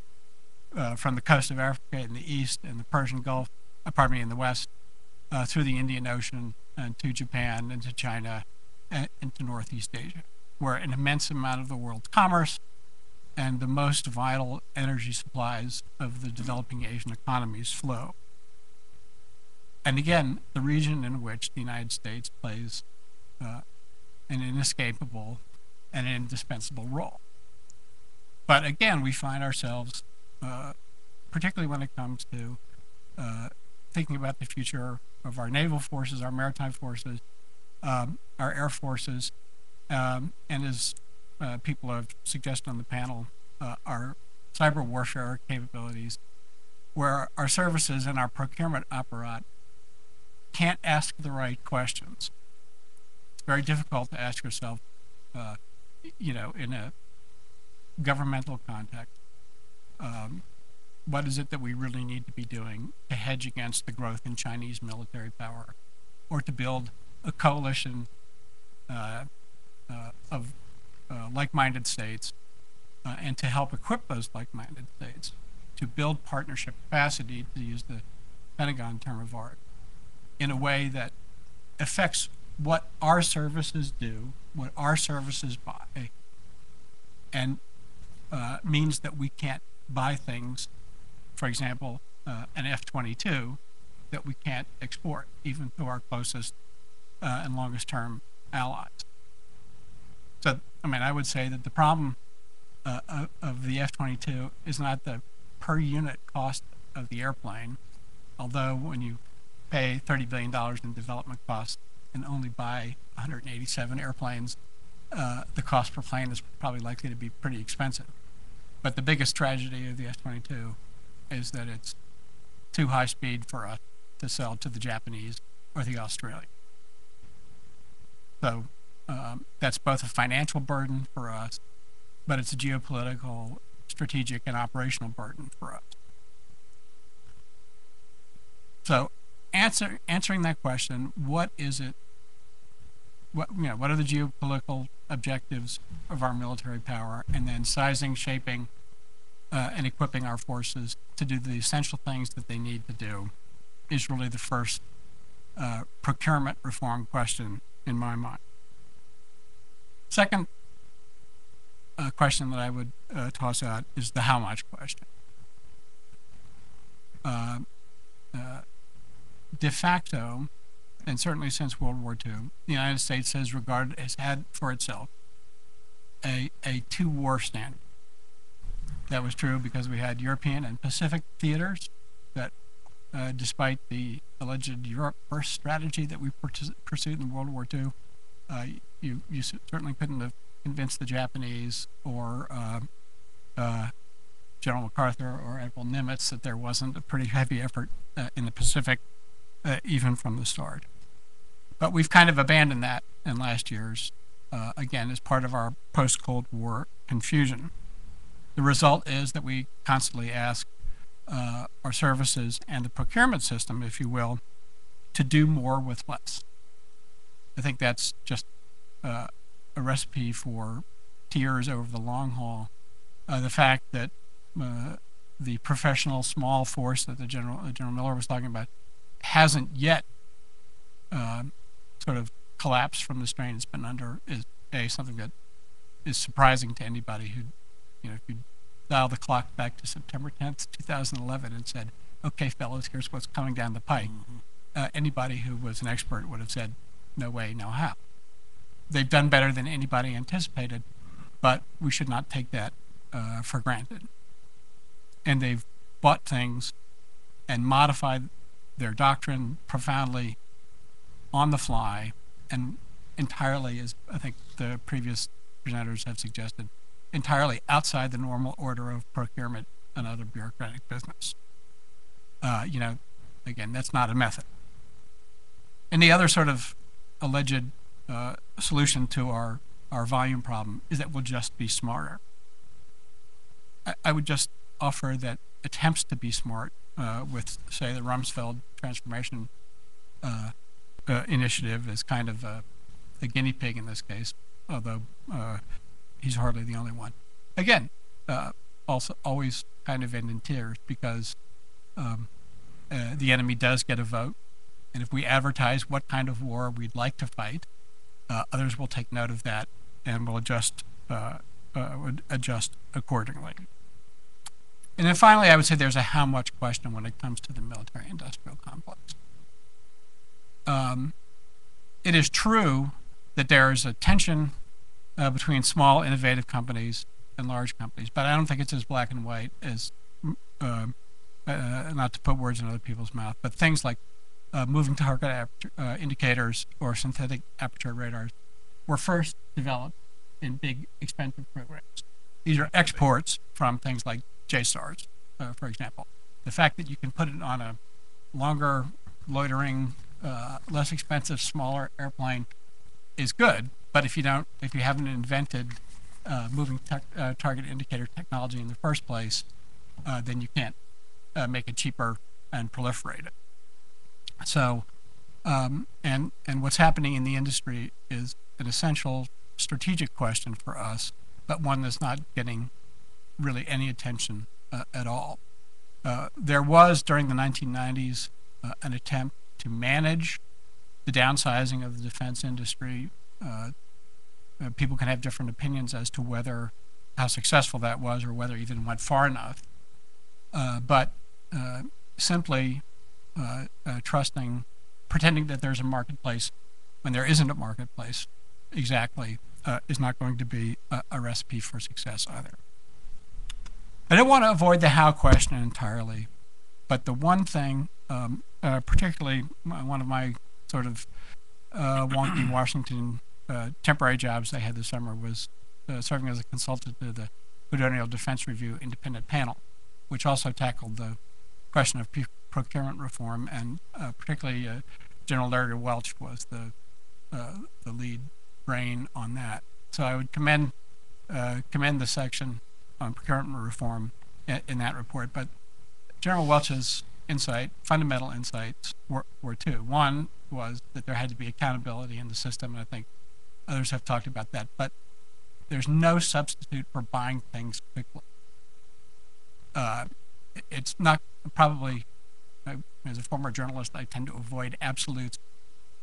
Speaker 4: from the coast of Africa in the east and the Persian Gulf, in the west, through the Indian Ocean and to Japan and to China and into Northeast Asia, where an immense amount of the world's commerce and the most vital energy supplies of the developing Asian economies flow. And again, the region in which the United States plays an inescapable and indispensable role. But again, we find ourselves, particularly when it comes to thinking about the future of our naval forces, our maritime forces, our air forces, and as people have suggested on the panel, our cyber warfare capabilities, where our services and our procurement apparat can't ask the right questions very difficult to ask yourself, in a governmental context, what is it that we really need to be doing to hedge against the growth in Chinese military power, or to build a coalition of like-minded states, and to help equip those like-minded states to build partnership capacity, to use the Pentagon term of art, in a way that affects what our services do, what our services buy, and means that we can't buy things, for example, an F-22, that we can't export, even to our closest and longest term allies. So, I would say that the problem of the F-22 is not the per unit cost of the airplane, although when you pay $30 billion in development costs and only buy 187 airplanes, the cost per plane is probably likely to be pretty expensive. But the biggest tragedy of the F-22 is that it's too high speed for us to sell to the Japanese or the Australians. So that's both a financial burden for us, but it's a geopolitical, strategic, and operational burden for us. So answering that question, what is it, what are the geopolitical objectives of our military power, and then sizing, shaping, and equipping our forces to do the essential things that they need to do, is really the first procurement reform question in my mind. Second question that I would toss out is the how much question. De facto, and certainly since World War II, the United States has had for itself a two-war standard. That was true because we had European and Pacific theaters that, despite the alleged Europe first strategy that we pursued in World War II, you certainly couldn't have convinced the Japanese or General MacArthur or Admiral Nimitz that there wasn't a pretty heavy effort in the Pacific, even from the start. But we've kind of abandoned that in last year's, again, as part of our post-Cold War confusion. The result is that we constantly ask our services and the procurement system, if you will, to do more with less. I think that's just a recipe for tears over the long haul. The fact that the professional small force that General Miller was talking about hasn't yet sort of collapsed from the strain it's been under is something that is surprising to anybody who, if you dial the clock back to September 10th, 2011 and said, okay, fellas, here's what's coming down the pike. Anybody who was an expert would have said, no way, no how. They've done better than anybody anticipated, but we should not take that for granted. And they've bought things and modified their doctrine profoundly on the fly, and entirely, as I think the previous presenters have suggested, entirely outside the normal order of procurement and other bureaucratic business. Again, that's not a method. And the other sort of alleged solution to our volume problem is that we'll just be smarter. I would just offer that attempts to be smart with, say, the Rumsfeld transformation initiative is kind of a guinea pig in this case, although he's hardly the only one. Again, also always kind of end in tears because the enemy does get a vote, and if we advertise what kind of war we'd like to fight, others will take note of that and will adjust accordingly. And then finally, I would say there's a how much question when it comes to the military-industrial complex. It is true that there is a tension between small, innovative companies and large companies, but I don't think it's as black and white as, not to put words in other people's mouth, but things like moving target indicators or synthetic aperture radars were first developed in big, expensive programs. These are exports from things like JSARs, for example. The fact that you can put it on a longer, loitering, less expensive, smaller airplane is good, but if you haven't invented moving target indicator technology in the first place, then you can't make it cheaper and proliferate it. So, and what's happening in the industry is an essential strategic question for us, but one that's not getting really any attention at all. There was, during the 1990s, an attempt to manage the downsizing of the defense industry. People can have different opinions as to how successful that was or whether it even went far enough. But simply pretending that there's a marketplace when there isn't a marketplace exactly is not going to be a recipe for success either. I don't want to avoid the how question entirely, but the one thing, particularly one of my sort of wonky Washington temporary jobs I had this summer was serving as a consultant to the Federal Defense Review independent panel, which also tackled the question of procurement reform, and particularly General Larry Welch was the lead brain on that. So I would commend the section on procurement reform in that report. But General Welch's fundamental insights were two. One was that there had to be accountability in the system, and I think others have talked about that. But there's no substitute for buying things quickly. It's not probably, as a former journalist, I tend to avoid absolutes,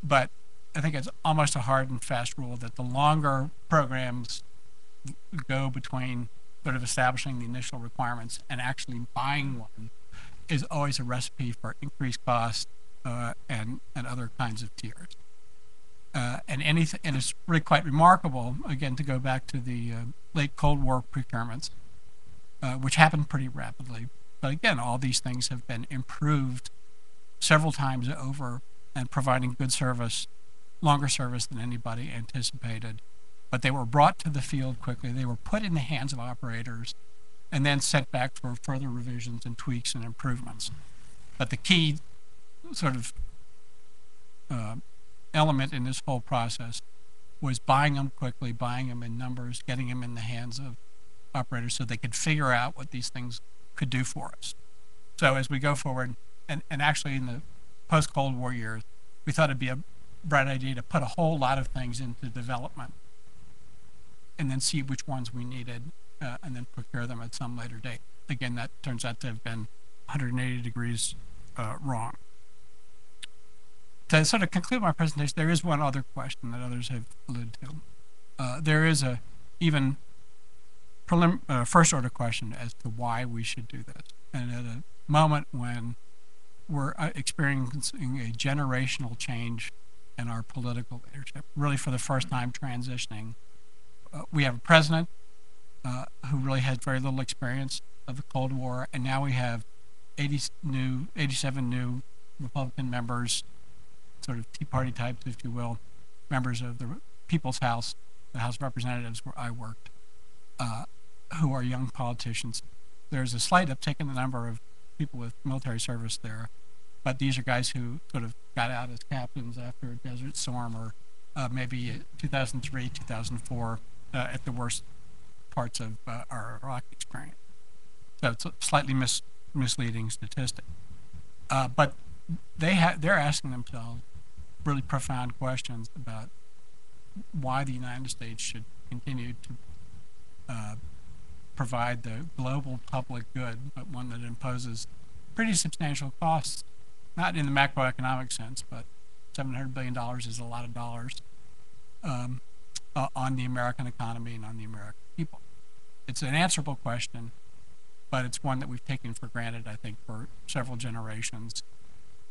Speaker 4: but I think it's almost a hard and fast rule that the longer programs go between sort of establishing the initial requirements and actually buying one is always a recipe for increased cost and other kinds of tiers. And it's really quite remarkable, again, to go back to the late Cold War procurements, which happened pretty rapidly. But again, all these things have been improved several times over and providing good service, longer service than anybody anticipated. But they were brought to the field quickly. They were put in the hands of operators and then sent back for further revisions and tweaks and improvements. But the key sort of element in this whole process was buying them quickly, buying them in numbers, getting them in the hands of operators so they could figure out what these things could do for us. So as we go forward, and actually in the post-Cold War years, we thought it'd be a bright idea to put a whole lot of things into development and then see which ones we needed and then procure them at some later date. Again, that turns out to have been 180 degrees wrong. To sort of conclude my presentation, there is one other question that others have alluded to. There is a even first order question as to why we should do this. And at a moment when we're experiencing a generational change in our political leadership, really for the first time transitioning, we have a president who really had very little experience of the Cold War, and now we have 87 new Republican members, sort of Tea Party types, if you will, members of the People's House, the House of Representatives where I worked, who are young politicians. There's a slight uptick in the number of people with military service there, but these are guys who sort of got out as captains after a Desert Storm or maybe 2003, 2004, at the worst parts of our Iraq experience. So it's a slightly misleading statistic. But they're asking themselves really profound questions about why the United States should continue to provide the global public good, but one that imposes pretty substantial costs, not in the macroeconomic sense, but $700 billion is a lot of dollars on the American economy and on the American people. It's an answerable question, but it's one that we've taken for granted, I think, for several generations.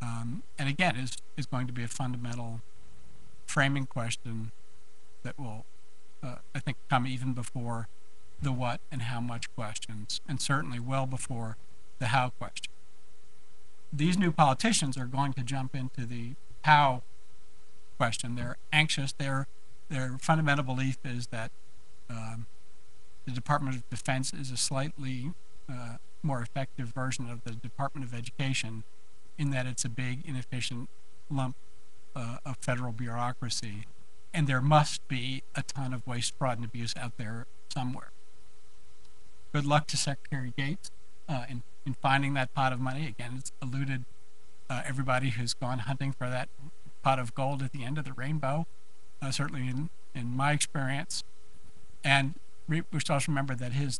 Speaker 4: And again, is going to be a fundamental framing question that will, I think, come even before the what and how much questions, and certainly well before the how question. These new politicians are going to jump into the how question. They're anxious. Their fundamental belief is that the Department of Defense is a slightly more effective version of the Department of Education, in that it's a big, inefficient lump of federal bureaucracy and there must be a ton of waste, fraud, and abuse out there somewhere. Good luck to Secretary Gates in finding that pot of money. Again, it's eluded everybody who's gone hunting for that pot of gold at the end of the rainbow, certainly in my experience. And we should also remember that his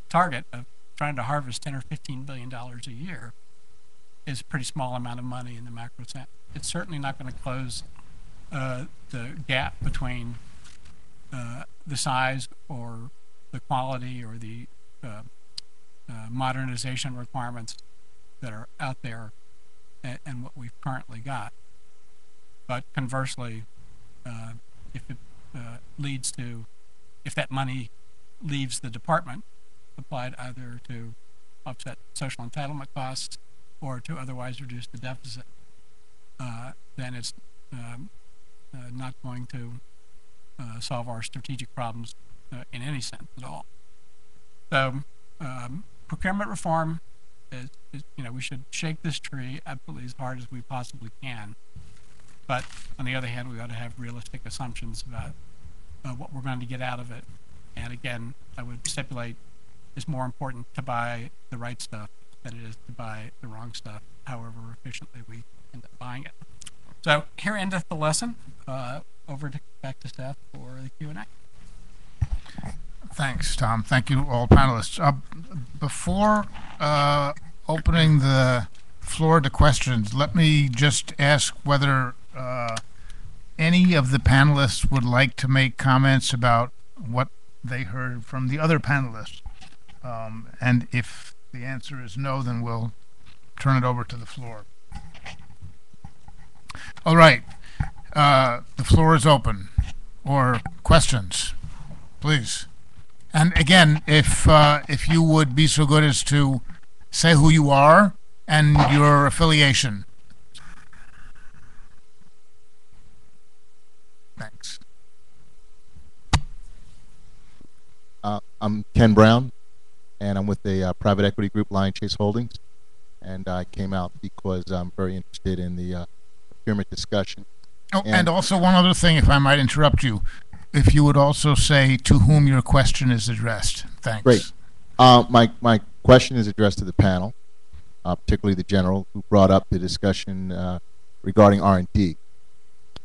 Speaker 4: target of trying to harvest $10 or $15 billion a year is a pretty small amount of money in the macro sense. It's certainly not going to close the gap between the size or the quality or the modernization requirements that are out there and what we've currently got. But conversely, if it leads to, if that money leaves the department, applied either to offset social entitlement costs or to otherwise reduce the deficit, then it's not going to solve our strategic problems in any sense at all. So procurement reform is, we should shake this tree absolutely as hard as we possibly can. But on the other hand, we ought to have realistic assumptions about what we're going to get out of it. And again, I would stipulate it's more important to buy the right stuff than it is to buy the wrong stuff, however efficiently we end up buying it. So here endeth the lesson. Back to staff for the Q&A.
Speaker 1: Thanks, Tom. Thank you, all panelists. Before opening the floor to questions, let me just ask whether any of the panelists would like to make comments about what they heard from the other panelists. And if the answer is no, then we'll turn it over to the floor. All right. The floor is open. Or questions, please. And again, if you would be so good as to say who you are and your affiliation. Thanks.
Speaker 5: I'm Ken Brown, and I'm with a private equity group, Lion Chase Holdings. And I came out because I'm very interested in the procurement discussion.
Speaker 1: Oh, and also one other thing, if I might interrupt you, if you would also say to whom your question is addressed. Thanks.
Speaker 5: Great. My question is addressed to the panel, particularly the general who brought up the discussion regarding R&D.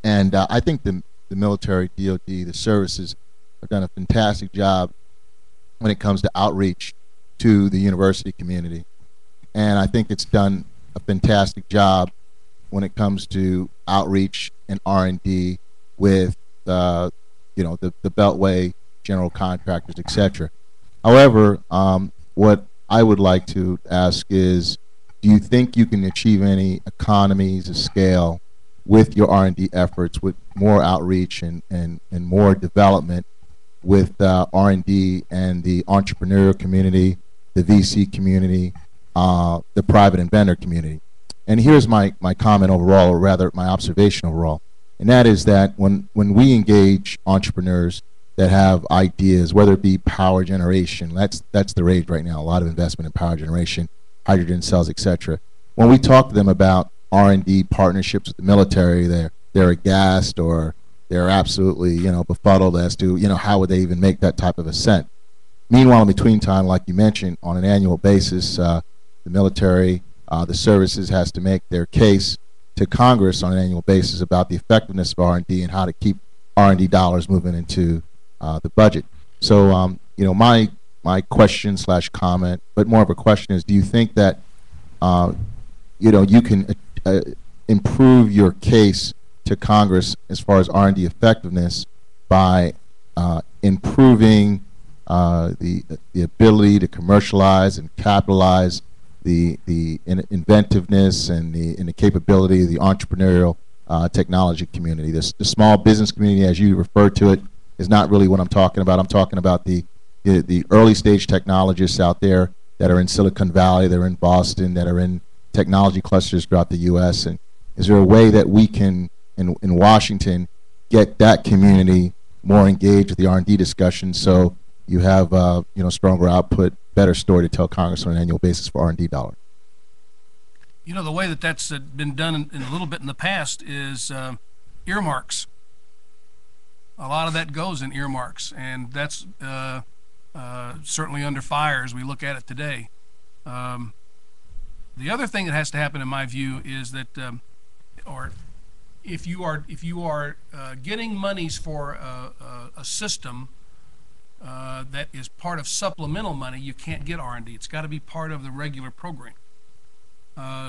Speaker 5: And I think the military, DOD, the services have done a fantastic job when it comes to outreach to the university community. And I think it's done a fantastic job when it comes to outreach and R&D with the Beltway general contractors, etc. However, what I would like to ask is, do you think you can achieve any economies of scale with your R&D efforts, with more outreach and more development with R&D and the entrepreneurial community, the VC community, the private inventor community? And here's my comment overall, or rather my observation overall, and that is that when we engage entrepreneurs that have ideas, whether it be power generation, that's the rage right now, a lot of investment in power generation, hydrogen cells, etc. When we talk to them about R&D partnerships with the military, they're aghast, or they're absolutely befuddled as to how would they even make that type of ascent. Meanwhile, in between time, like you mentioned, on an annual basis, the military, the services has to make their case to Congress on an annual basis about the effectiveness of R&D and how to keep R&D dollars moving into the budget. So, my question / comment, but more of a question, is: do you think that you can improve your case to Congress as far as R&D effectiveness by improving the ability to commercialize and capitalize the inventiveness and the capability of the entrepreneurial technology community? The small business community, as you refer to it, is not really what I'm talking about. I'm talking about the early stage technologists out there that are in Silicon Valley, that are in Boston, that are in technology clusters throughout the U.S. And is there a way that we can, in Washington, get that community more engaged with the R&D discussion, so you have stronger output, better story to tell Congress on an annual basis for R&D dollars?
Speaker 2: The way that's been done in a little bit in the past is earmarks. a lot of that goes in earmarks, and that's certainly under fire as we look at it today. Um, the other thing that has to happen, in my view, is that, or if you are getting monies for a system that is part of supplemental money, you can't get R&D. It's got to be part of the regular program.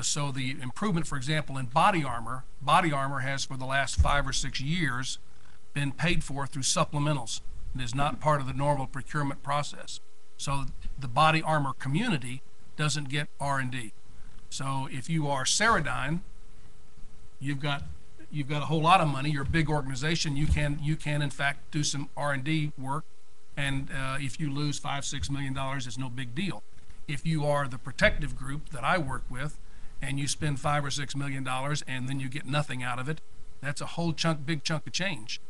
Speaker 2: So the improvement, for example, in body armor has for the last 5 or 6 years been paid for through supplementals. It is not part of the normal procurement process. So the body armor community doesn't get R&D. So if you are Ceradyne, you've got a whole lot of money. You're a big organization. You can in fact do some R&D work, and if you lose $5-6 million, it's no big deal. If you are the protective group that I work with, and you spend $5 or $6 million and then you get nothing out of it, that's a whole big chunk of change.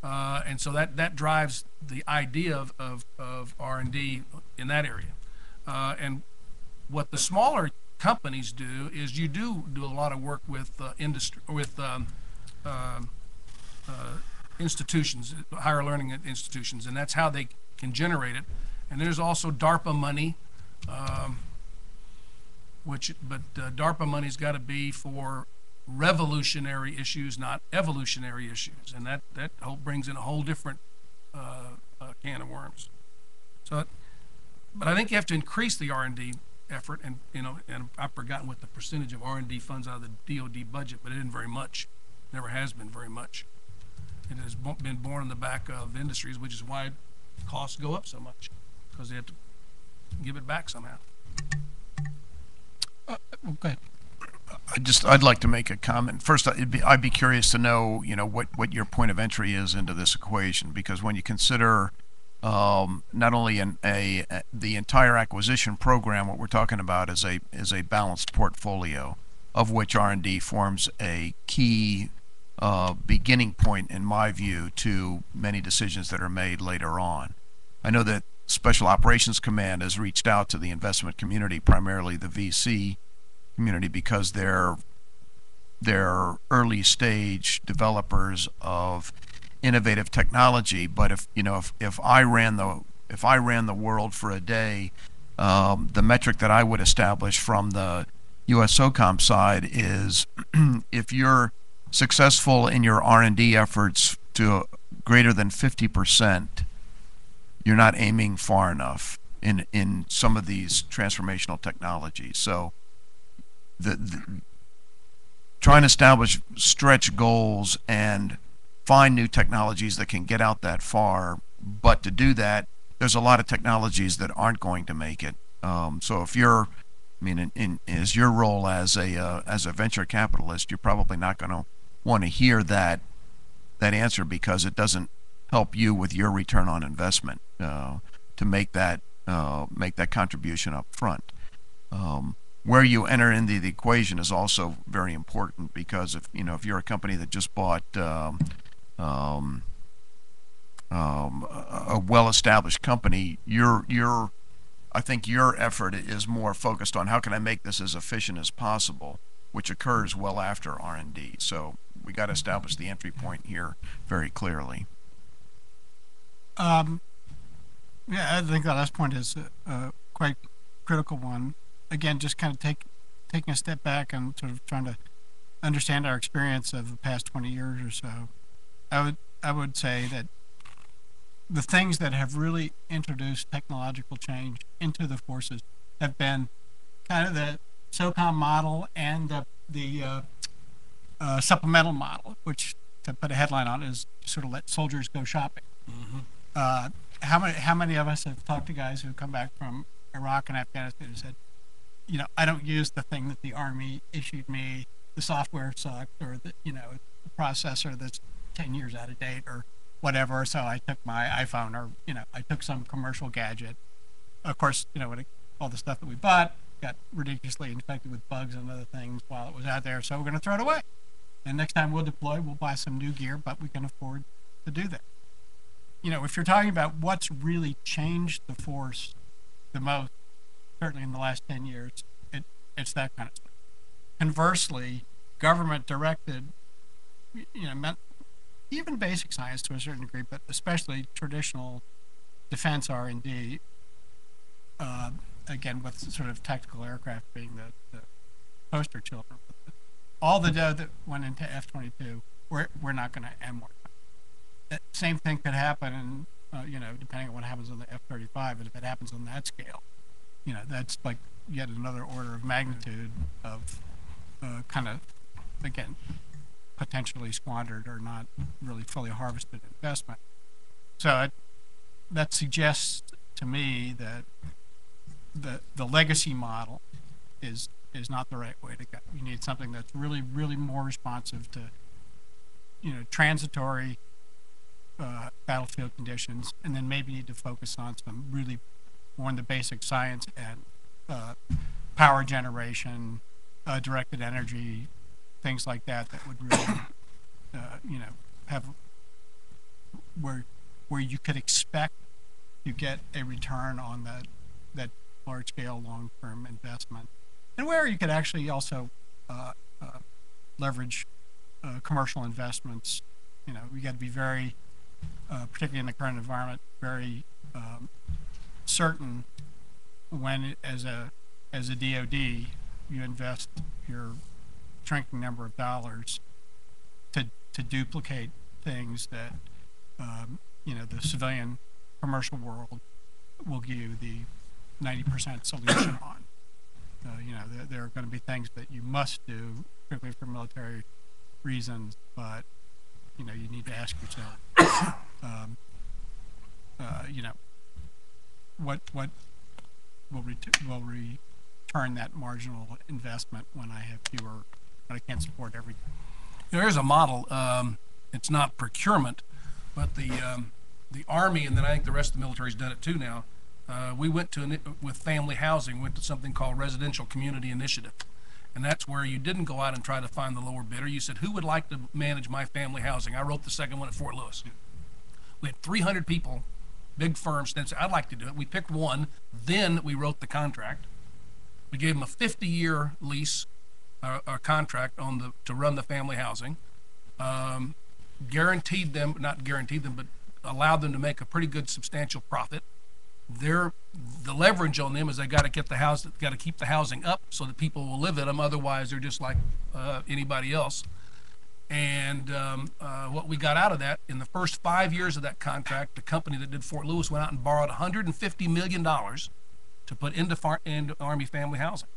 Speaker 2: And so that drives the idea of R&D in that area. And what the smaller companies do is you do a lot of work with industry, with institutions, higher learning institutions, and that's how they can generate it. And there's also DARPA money, but DARPA money's got to be for revolutionary issues, not evolutionary issues, and that brings in a whole different can of worms. So, but I think you have to increase the R&D effort, and and I've forgotten what the percentage of R&D funds out of the DoD budget, but it isn't very much. Never has been very much. It has been borne on the back of industries, which is why costs go up so much, because they have to give it back somehow.
Speaker 4: Well, go ahead.
Speaker 3: I'd like to make a comment. First, I'd be curious to know, what your point of entry is into this equation, because when you consider not only the entire acquisition program, what we're talking about is a balanced portfolio, of which R&D forms a key beginning point, in my view, to many decisions that are made later on. I know that Special Operations Command has reached out to the investment community, primarily the VC community, because they're early stage developers of innovative technology. But if I ran the world for a day, the metric that I would establish from the USSOCOM side is if you're successful in your R&D efforts to greater than 50%, you're not aiming far enough in some of these transformational technologies. So trying to establish stretch goals and find new technologies that can get out that far, but to do that, there's a lot of technologies that aren't going to make it. So if you're, as your role as a venture capitalist, you're probably not going to want to hear that answer, because it doesn't help you with your return on investment to make that contribution up front. Where you enter into the equation is also very important, because if you're a company that just bought a well-established company, I think your effort is more focused on how can I make this as efficient as possible, which occurs well after R&D. So we got to establish the entry point here very clearly.
Speaker 4: Yeah, I think that last point is a quite critical one. Again, just kind of taking a step back and sort of trying to understand our experience of the past 20 years or so. I would say that the things that have really introduced technological change into the forces have been kind of the SOCOM model and the supplemental model, which, to put a headline on, is to sort of let soldiers go shopping. Mm-hmm. How many of us have talked to guys who come back from Iraq and Afghanistan and said, I don't use the thing that the Army issued me, the software sucked, or the processor that's 10 years out of date or whatever, so I took my iPhone, or I took some commercial gadget. Of course, all the stuff that we bought got ridiculously infected with bugs and other things while it was out there, so we're going to throw it away. And next time we'll deploy, we'll buy some new gear, but we can afford to do that. If you're talking about what's really changed the force the most, certainly in the last 10 years, it's that kind of stuff. Conversely, government directed, even basic science to a certain degree, but especially traditional defense R&D, again, with sort of tactical aircraft being the poster children. All the dough that went into F-22, we're not going to amortize. That same thing could happen, depending on what happens on the F-35, but if it happens on that scale, that's like yet another order of magnitude of kind of, again, potentially squandered or not really fully harvested investment. So that suggests to me that the legacy model is not the right way to go. You need something that's really, really more responsive to, transitory battlefield conditions, and then maybe need to focus on some really more in the basic science and power generation, directed energy, things like that would really, have where you could expect to get a return on that large scale long term investment, and where you could actually also leverage commercial investments. We got to be very, particularly in the current environment, very certain when, as a DoD, you invest your shrinking number of dollars to duplicate things that the civilian commercial world will give you the 90% solution on. There are going to be things that you must do, particularly for military reasons, but you need to ask yourself, what will return that marginal investment when I have fewer, when I can't support everything.
Speaker 2: There's a model. It's not procurement, but the Army, and then I think the rest of the military's done it too now. We went to with family housing, went to something called Residential Community Initiative. And that's where you didn't go out and try to find the lower bidder. You said, who would like to manage my family housing? I wrote the second one at Fort Lewis. We had 300 people, big firms, that said, I'd like to do it. We picked one, then we wrote the contract. We gave them a 50-year lease, a contract to run the family housing. Guaranteed them, not guaranteed them, but allowed them to make a pretty good substantial profit. The leverage on them is they got to get got to keep the housing up so that people will live in them. Otherwise, they're just like anybody else. And what we got out of that, in the first 5 years of that contract, the company that did Fort Lewis went out and borrowed $150 million to put into Army family housing.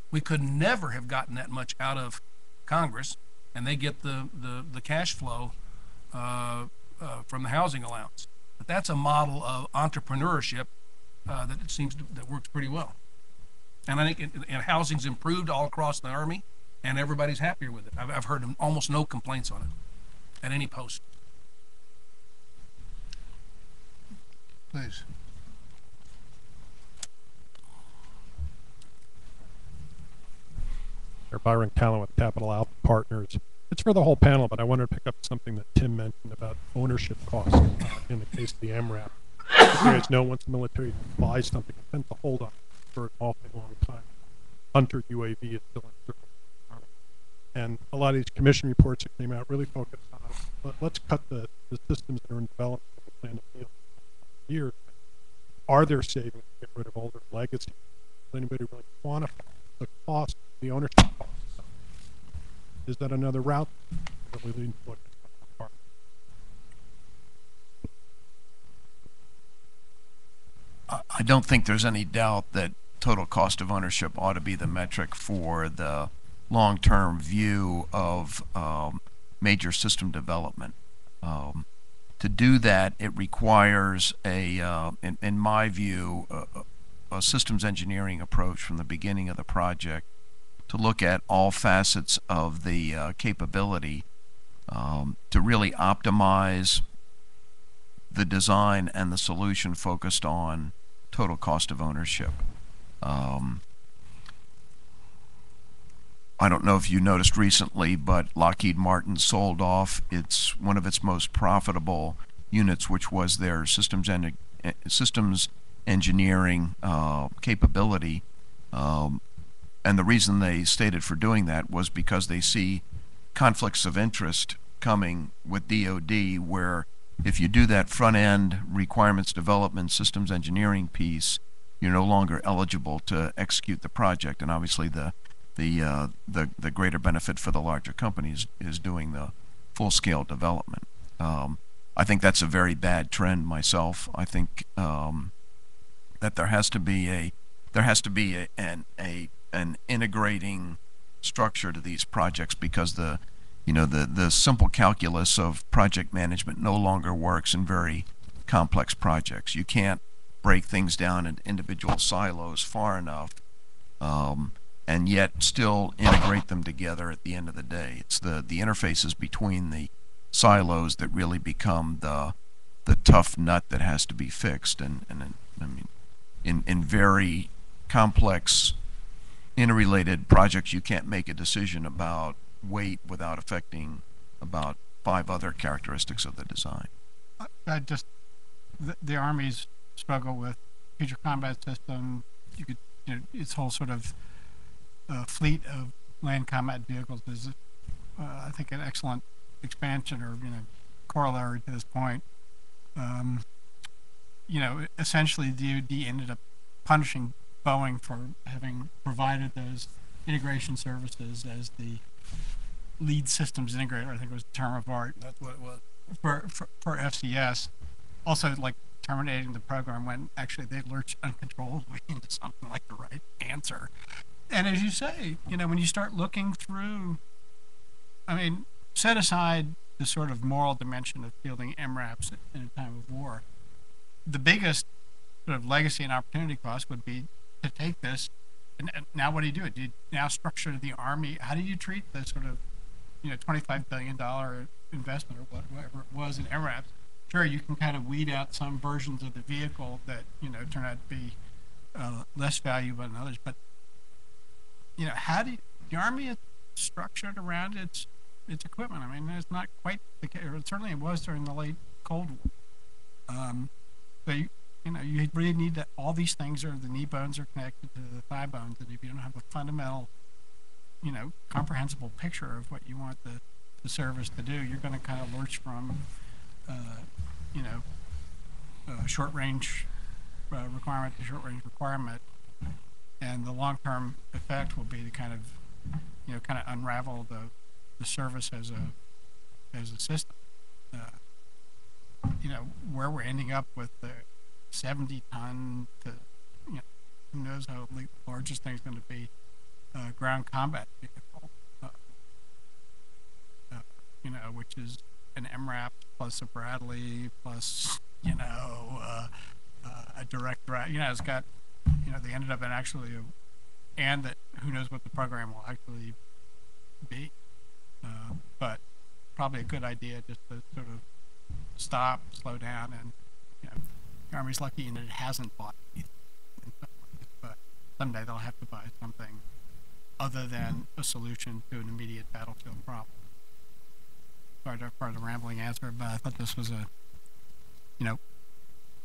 Speaker 2: We could never have gotten that much out of Congress, and they get the cash flow from the housing allowance. But that's a model of entrepreneurship that it seems that works pretty well. And I think and housing's improved all across the Army, and everybody's happier with it. I've heard almost no complaints on it at any post.
Speaker 1: Please.
Speaker 6: Byron Callen with Capital Alpha Partners. It's for the whole panel, but I wanted to pick up something that Tim mentioned about ownership costs in the case of the MRAP. You guys know once the military buys something, it tends to hold on for an awfully long time. Hunter UAV is still in circle. And a lot of these commission reports that came out really focused on, let's cut the systems that are in development that we plan to field for years. Are there savings to get rid of older legacy? Does anybody really quantify the cost, the ownership cost? Is that another route that we lead to?
Speaker 3: I don't think there's any doubt that total cost of ownership ought to be the metric for the long-term view of major system development. To do that, it requires in my view, a systems engineering approach from the beginning of the project to look at all facets of the capability to really optimize the design and the solution focused on total cost of ownership. I don't know if you noticed recently, but Lockheed Martin sold off one of its most profitable units, which was their systems engineering capability. And the reason they stated for doing that was because they see conflicts of interest coming with DoD, where if you do that front end requirements development, systems engineering piece, you're no longer eligible to execute the project. And obviously, the greater benefit for the larger companies is doing the full scale development. I think that's a very bad trend myself. I think that there has to be an integrating structure to these projects, because the simple calculus of project management no longer works in very complex projects. You can't break things down into individual silos far enough, and yet still integrate them together at the end of the day. It's the interfaces between the silos that really become the tough nut that has to be fixed. And I mean, in very complex interrelated projects, you can't make a decision about weight without affecting about 5 other characteristics of the design.
Speaker 4: The Army's struggle with future combat system, its whole sort of fleet of land combat vehicles is, I think, an excellent expansion or corollary to this point. Essentially, DoD ended up punishing Boeing for having provided those integration services as the lead systems integrator. I think it was the term of art.
Speaker 2: That's what it was.
Speaker 4: For FCS. Also, like, terminating the program when actually they lurched uncontrollably into something like the right answer. And as you say, when you start looking through, I mean, set aside the sort of moral dimension of fielding MRAPs in a time of war, the biggest sort of legacy and opportunity cost would be to take this, and now what do? Do you now structure the Army? How do you treat the sort of, $25 billion investment or whatever it was in MRAPs? Sure, you can kind of weed out some versions of the vehicle that, turn out to be less valuable than others, but, how do the Army is structured around its equipment? I mean, it's not quite the case, or certainly it was during the late Cold War. So you really need that. All these things the knee bones are connected to the thigh bones, and if you don't have a fundamental, comprehensible picture of what you want the service to do, you're going to kind of lurch from, short range requirement to short range requirement, and the long term effect will be to kind of unravel the service as a system. Where we're ending up with the 70-ton to, who knows how the largest thing's going to be, ground combat vehicle, which is an MRAP plus a Bradley plus, a direct drag. It's got, they ended up in actually and that who knows what the program will actually be. But probably a good idea just to sort of stop, slow down, and the Army's lucky in that it hasn't bought anything, but someday they'll have to buy something other than a solution to an immediate battlefield problem. Sorry for the rambling answer, but I thought this was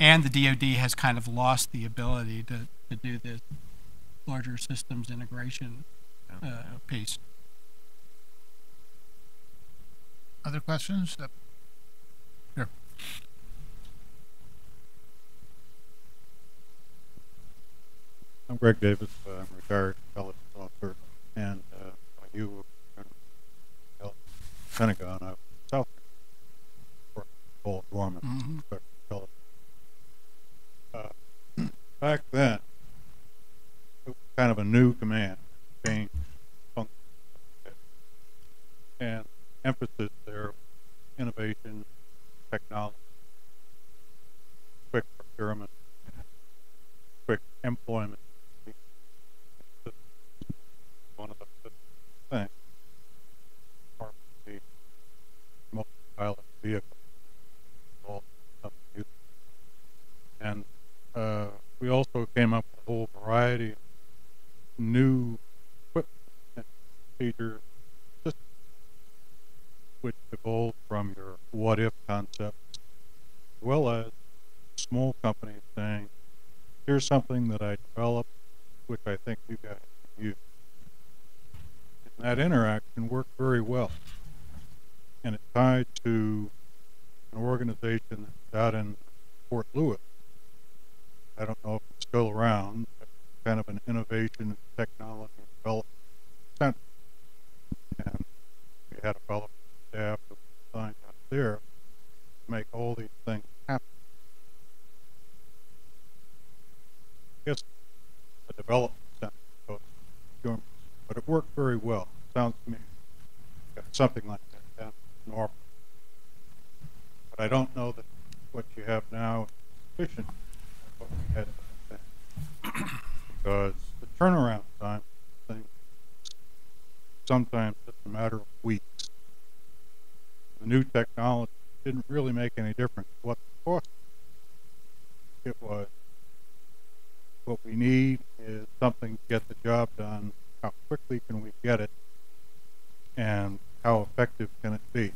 Speaker 4: and the DoD has kind of lost the ability to do this larger systems integration piece.
Speaker 1: Other questions? Here.
Speaker 7: I'm Greg Davis. I'm a retired intelligence officer, and when you were in Pentagon, I was in South for Cold Warman. Back then, it was kind of a new command, change function, and emphasis there, innovation, technology, quick procurement, quick employment. One of the things, part of the multi-pilot vehicle, and we also came up with a whole variety of new equipment and procedures, which evolved from your what-if concepts, as well as small companies saying, here's something that I developed, which I think you guys can use. And that interaction worked very well. and it's tied to an organization that's out in Fort Lewis. I don't know if it's still around. It's kind of an innovation and technology development center. And we had a fellow staff that was assigned out there to make all these things happen. I guess a development center, but it worked very well. Sounds to me got something like that down in Norfolk. But I don't know that what you have now is sufficient for what we had back then. Because the turnaround time for things sometimes just a matter of weeks. The new technology didn't really make any difference what the cost. It was what we need is something to get the job done. How quickly can we get it? And how effective can it be?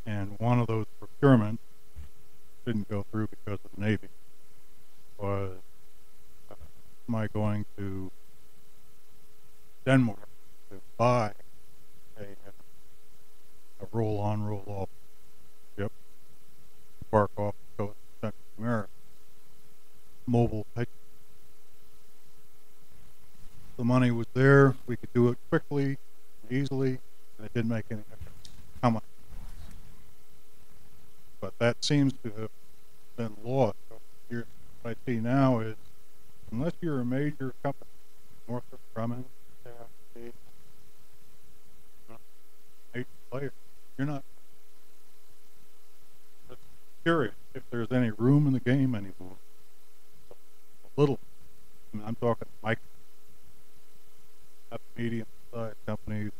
Speaker 7: And one of those procurements didn't go through because of the Navy was my going to Denmark to buy a roll-on, roll-off ship to park off the coast of Central America. Mobile type. The money was there. We could do it quickly, easily, and it didn't make any difference how much. But that seems to have been lost over the years. What I see now is, unless you're a major company, Northrop Grumman, AFC, major player, you're not. Just curious if there's any room in the game anymore. A little. I mean, I'm talking micro, not medium-sized companies,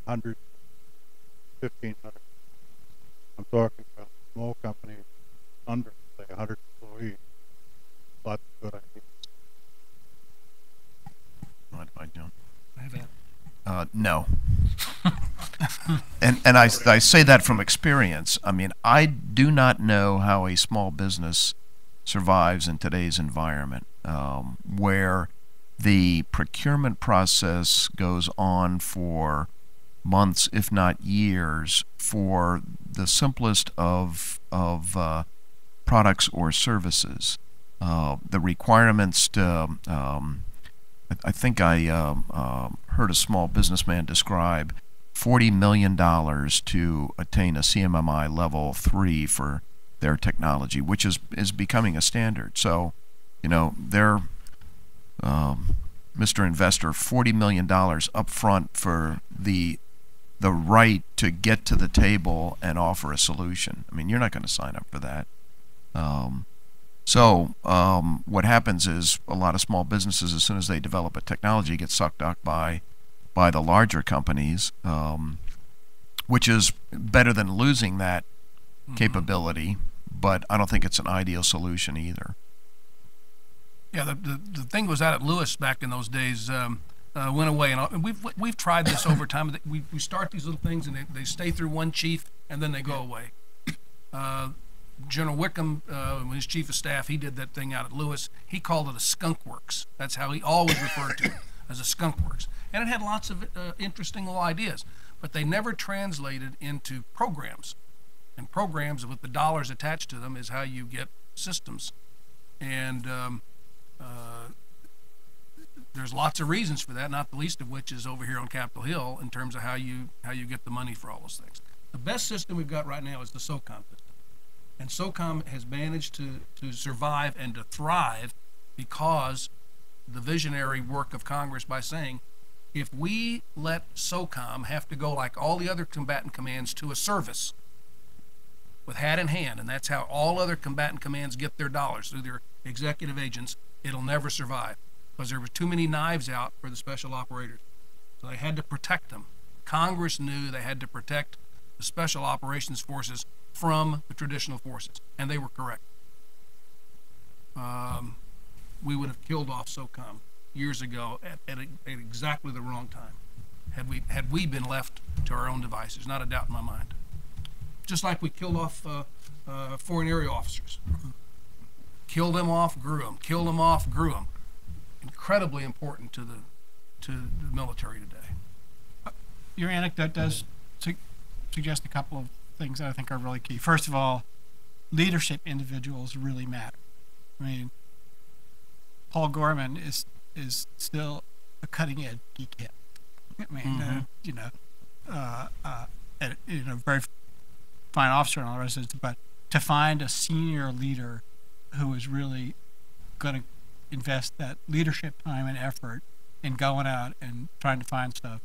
Speaker 7: 100, 1,500. I'm talking about small companies under, say, 100 employees. Lots of good ideas.
Speaker 3: What I don't.
Speaker 2: I have
Speaker 3: No. and I say that from experience. I mean, I do not know how a small business survives in today's environment, where the procurement process goes on for months, if not years, for the simplest of products or services. The requirements to, I think I heard a small businessman describe $40 million to attain a CMMI level 3 for their technology, which is becoming a standard. So, you know, they're Mr. Investor, $40 million up front for the right to get to the table and offer a solution. I mean, you're not going to sign up for that. So what happens is a lot of small businesses, as soon as they develop a technology, get sucked up by the larger companies, which is better than losing that capability, but I don't think it's an ideal solution either.
Speaker 2: Yeah, the thing was out at Lewis back in those days went away, and we've tried this over time. We start these little things and they stay through one chief and then they go away. General Wickham, when he was chief of staff, he did that thing out at Lewis. He called it a skunk works. That's how he always referred to it, as a skunk works. And it had lots of interesting little ideas, but they never translated into programs. And programs with the dollars attached to them is how you get systems. And there's lots of reasons for that, not the least of which is over here on Capitol Hill in terms of how you get the money for all those things. The best system we've got right now is the SOCOM system. And SOCOM has managed to survive and to thrive because the visionary work of Congress by saying, if we let SOCOM have to go like all the other combatant commands to a service with hat in hand, and that's how all other combatant commands get their dollars through their executive agents, it'll never survive because there were too many knives out for the special operators. So they had to protect them. Congress knew they had to protect the special operations forces from the traditional forces, and they were correct. We would have killed off SOCOM years ago at exactly the wrong time had we been left to our own devices, not a doubt in my mind. Just like we killed off foreign area officers. Killed them off, grew them. Killed them off, grew them. Incredibly important to the military today.
Speaker 4: Your anecdote does suggest a couple of things that I think are really key. First of all, leadership individuals really matter. I mean, Paul Gorman is still a cutting edge geek head. I mean, very fine officer and all the rest of it, but to find a senior leader who is really going to invest that leadership time and effort in going out and trying to find stuff,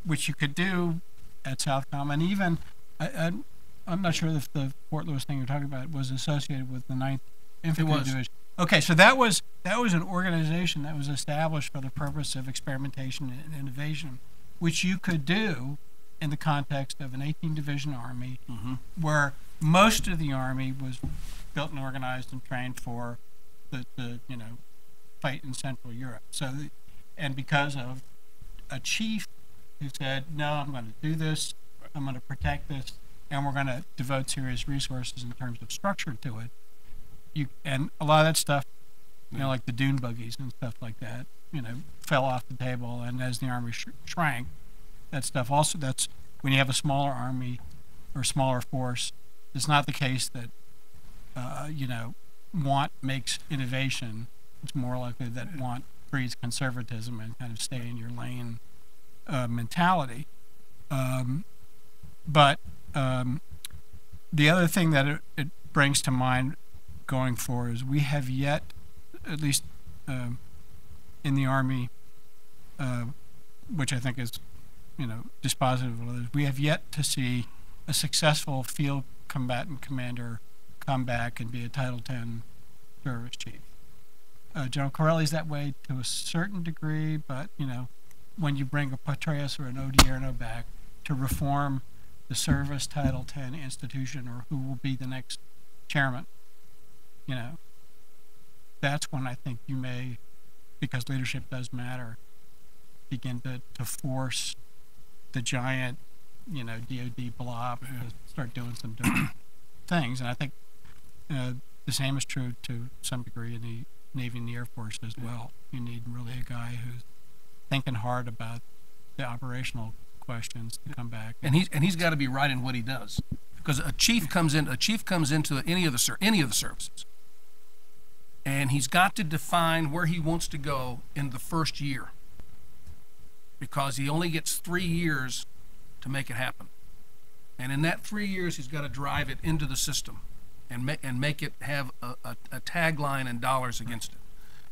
Speaker 4: which you could do at Southcom, and even I'm not sure if the Fort Lewis thing you're talking about was associated with the 9th Infantry Division. Okay, so that was an organization that was established for the purpose of experimentation and innovation, which you could do in the context of an 18 division army, where most of the army was built and organized and trained for the fight in Central Europe. So, and because of a chief who said, no, I'm going to do this, I'm going to protect this, and we're going to devote serious resources in terms of structure to it. And a lot of that stuff, like the dune buggies and stuff like that, fell off the table. And as the army shrank, that stuff also, that's when you have a smaller army or smaller force, it's not the case that, want makes innovation. It's more likely that want breeds conservatism and kind of stay in your lane mentality. But the other thing that it brings to mind going forward is we have yet, at least in the Army, which I think is, dispositive of others, we have yet to see a successful field combatant commander come back and be a Title X service chief. General Corelli's that way to a certain degree, but, when you bring a Petraeus or an Odierno back to reform the service Title X institution, or who will be the next chairman, that's when I think you may, because leadership does matter, begin to force the giant, DOD blob to start doing some different things. And I think the same is true to some degree in the Navy and the Air Force as well. You need really a guy who's thinking hard about the operational questions to come back.
Speaker 2: And he's got to be right in what he does, because a chief comes into any of the services, and he's got to define where he wants to go in the first year, because he only gets 3 years to make it happen. And in that 3 years, he's got to drive it into the system and make it have a tagline and dollars against it.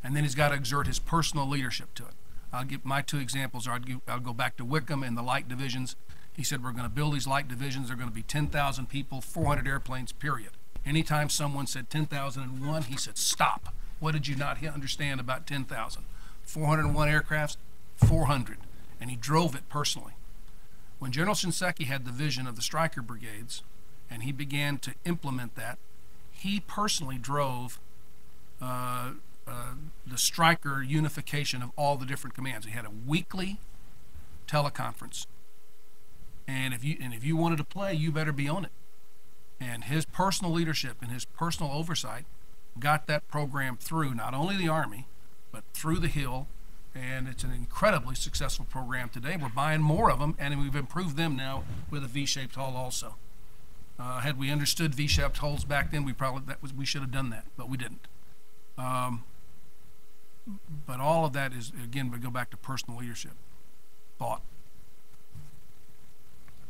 Speaker 2: And then he's got to exert his personal leadership to it. I'll give my 2 examples. I'll go back to Wickham and the light divisions. He said, we're going to build these light divisions. They're going to be 10,000 people, 400 airplanes, period. Anytime someone said 10,001, he said, stop. What did you not understand about 10,000? 401 aircrafts, 400. And he drove it personally. When General Shinseki had the vision of the Stryker brigades, and he began to implement that, he personally drove the Stryker unification of all the different commands. He had a weekly teleconference, and if you wanted to play, you better be on it. And his personal leadership and his personal oversight got that program through not only the Army, but through the Hill, and it's an incredibly successful program today. We're buying more of them, and we've improved them now with a V-shaped hull also. Had we understood V-shaped hulls back then, we should have done that, but we didn't. But all of that is, again, we go back to personal leadership, thought.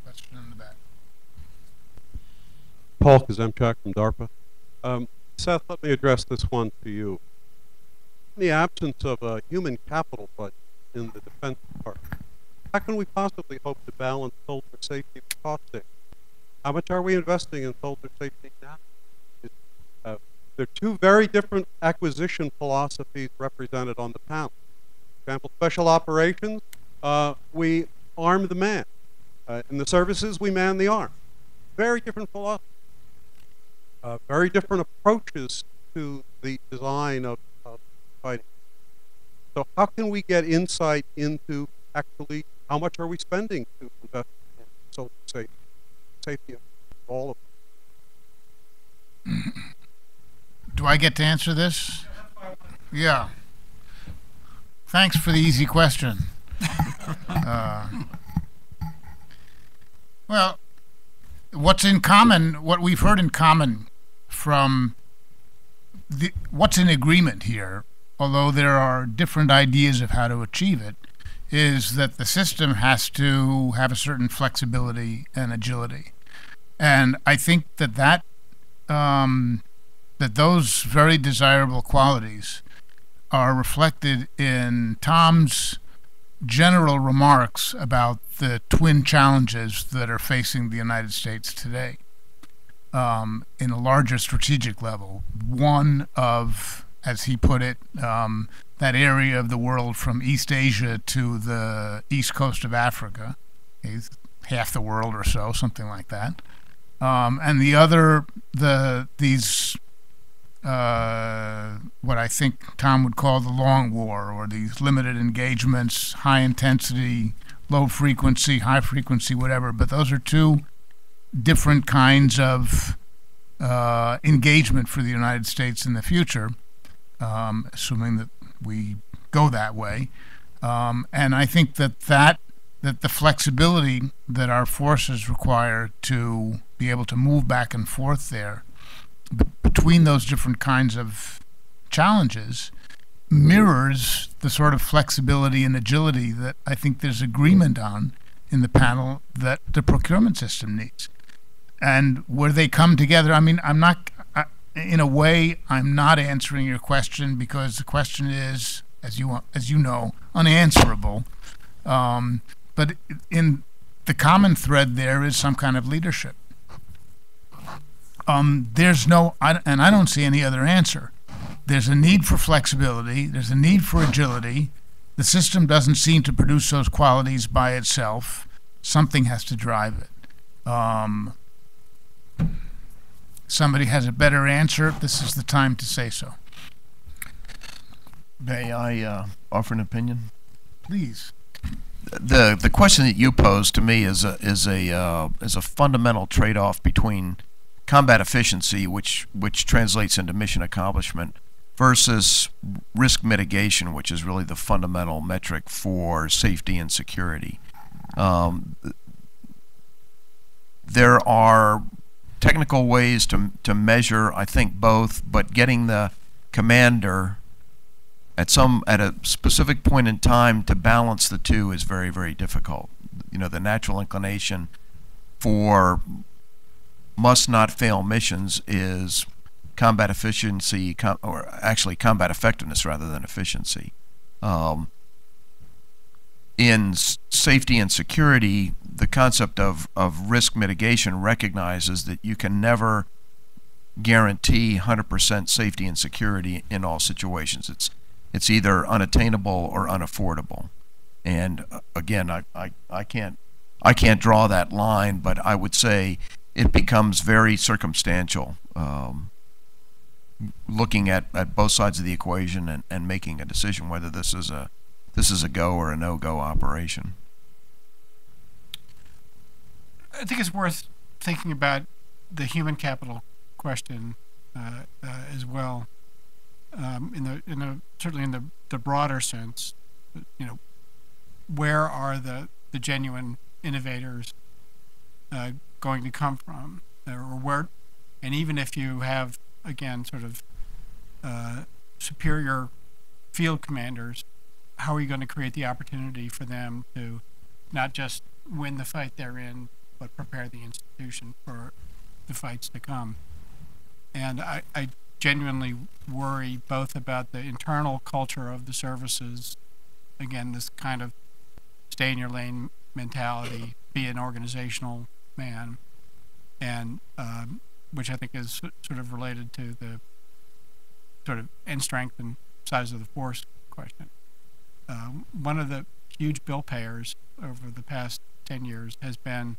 Speaker 1: Question in the back.
Speaker 8: Paul Kazemchak from DARPA. Seth, let me address this one to you. In the absence of a human capital budget in the Defense Department, how can we possibly hope to balance soldier safety with cost savings? How much are we investing in soldier safety now? There are 2 very different acquisition philosophies represented on the panel. For example, special operations, we arm the man. In the services, we man the arm. Very different philosophy. Very different approaches to the design of fighting. So how can we get insight into actually how much are we spending to invest in soldier safety of all of them?
Speaker 1: Do I get to answer this? Yeah. Thanks for the easy question. Well, what's in common, what we've heard in common from what's in agreement here, although there are different ideas of how to achieve it, is that the system has to have a certain flexibility and agility. And I think that those very desirable qualities are reflected in Tom's general remarks about the twin challenges that are facing the United States today, in a larger strategic level. One of, as he put it, that area of the world from East Asia to the east coast of Africa, half the world or so, something like that. And the other, these what I think Tom would call the long war, or these limited engagements, high intensity, low frequency, high frequency, whatever. But those are two different kinds of engagement for the United States in the future, assuming that we go that way. And I think that the flexibility that our forces require to be able to move back and forth there between those different kinds of challenges mirrors the sort of flexibility and agility that I think there's agreement on in the panel that the procurement system needs. And where they come together, I mean, in a way, I'm not answering your question, because the question is, as you know, unanswerable. But in the common thread there is some kind of leadership. There's no, and I don't see any other answer. There's a need for flexibility. There's a need for agility. The system doesn't seem to produce those qualities by itself. Something has to drive it. Somebody has a better answer. This is the time to say so.
Speaker 3: May I offer an opinion?
Speaker 1: Please.
Speaker 3: The question that you posed to me is a fundamental trade-off between combat efficiency, which translates into mission accomplishment, versus risk mitigation, which is really the fundamental metric for safety and security. There are technical ways to measure, I think, both, but getting the commander at a specific point in time to balance the two is very, very difficult. You know, the natural inclination for must not fail missions is combat efficiency, or actually combat effectiveness rather than efficiency. In safety and security, the concept of risk mitigation recognizes that you can never guarantee 100% safety and security in all situations. It's either unattainable or unaffordable. And again, I can't draw that line, but I would say it becomes very circumstantial, looking at both sides of the equation and making a decision whether this is a go or a no-go operation.
Speaker 4: I think it's worth thinking about the human capital question as well. Certainly in the broader sense, you know, where are the genuine innovators going to come from, or where, and even if you have, again, sort of superior field commanders, how are you going to create the opportunity for them to not just win the fight they're in, but prepare the institution for the fights to come? And I genuinely worry both about the internal culture of the services, again, this kind of stay in your lane mentality, be an organizational man, and which I think is sort of related to the sort of end strength and size of the force question. One of the huge bill payers over the past 10 years has been,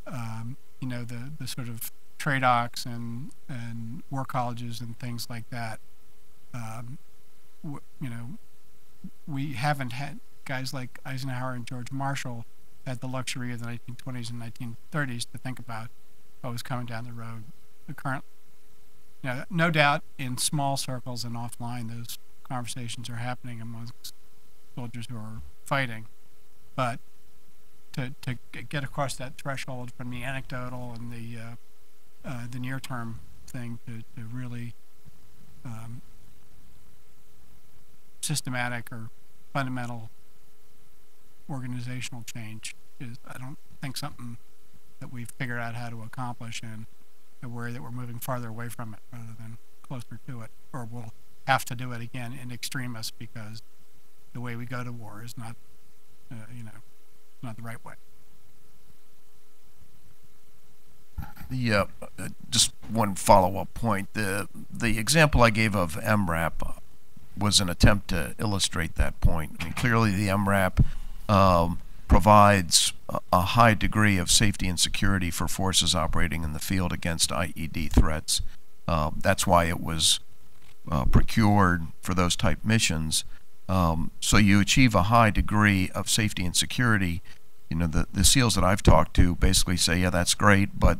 Speaker 4: you know, the sort of trade-ocs and war colleges and things like that. You know, we haven't had guys like Eisenhower and George Marshall had the luxury of the 1920s and 1930s to think about what was coming down the road. The current, you know, no doubt in small circles and offline, those conversations are happening amongst soldiers who are fighting, but to get across that threshold from the anecdotal and the near-term thing to really systematic or fundamental organizational change is, I don't think, something that we've figured out how to accomplish, and I worry that we're moving farther away from it rather than closer to it, or we'll have to do it again in extremis because the way we go to war is not, not the right way.
Speaker 3: The just one follow-up point. The example I gave of MRAP was an attempt to illustrate that point. I mean, clearly the MRAP provides a high degree of safety and security for forces operating in the field against IED threats. That's why it was procured for those type missions. So you achieve a high degree of safety and security. You know, the SEALs that I've talked to basically say, yeah, that's great, but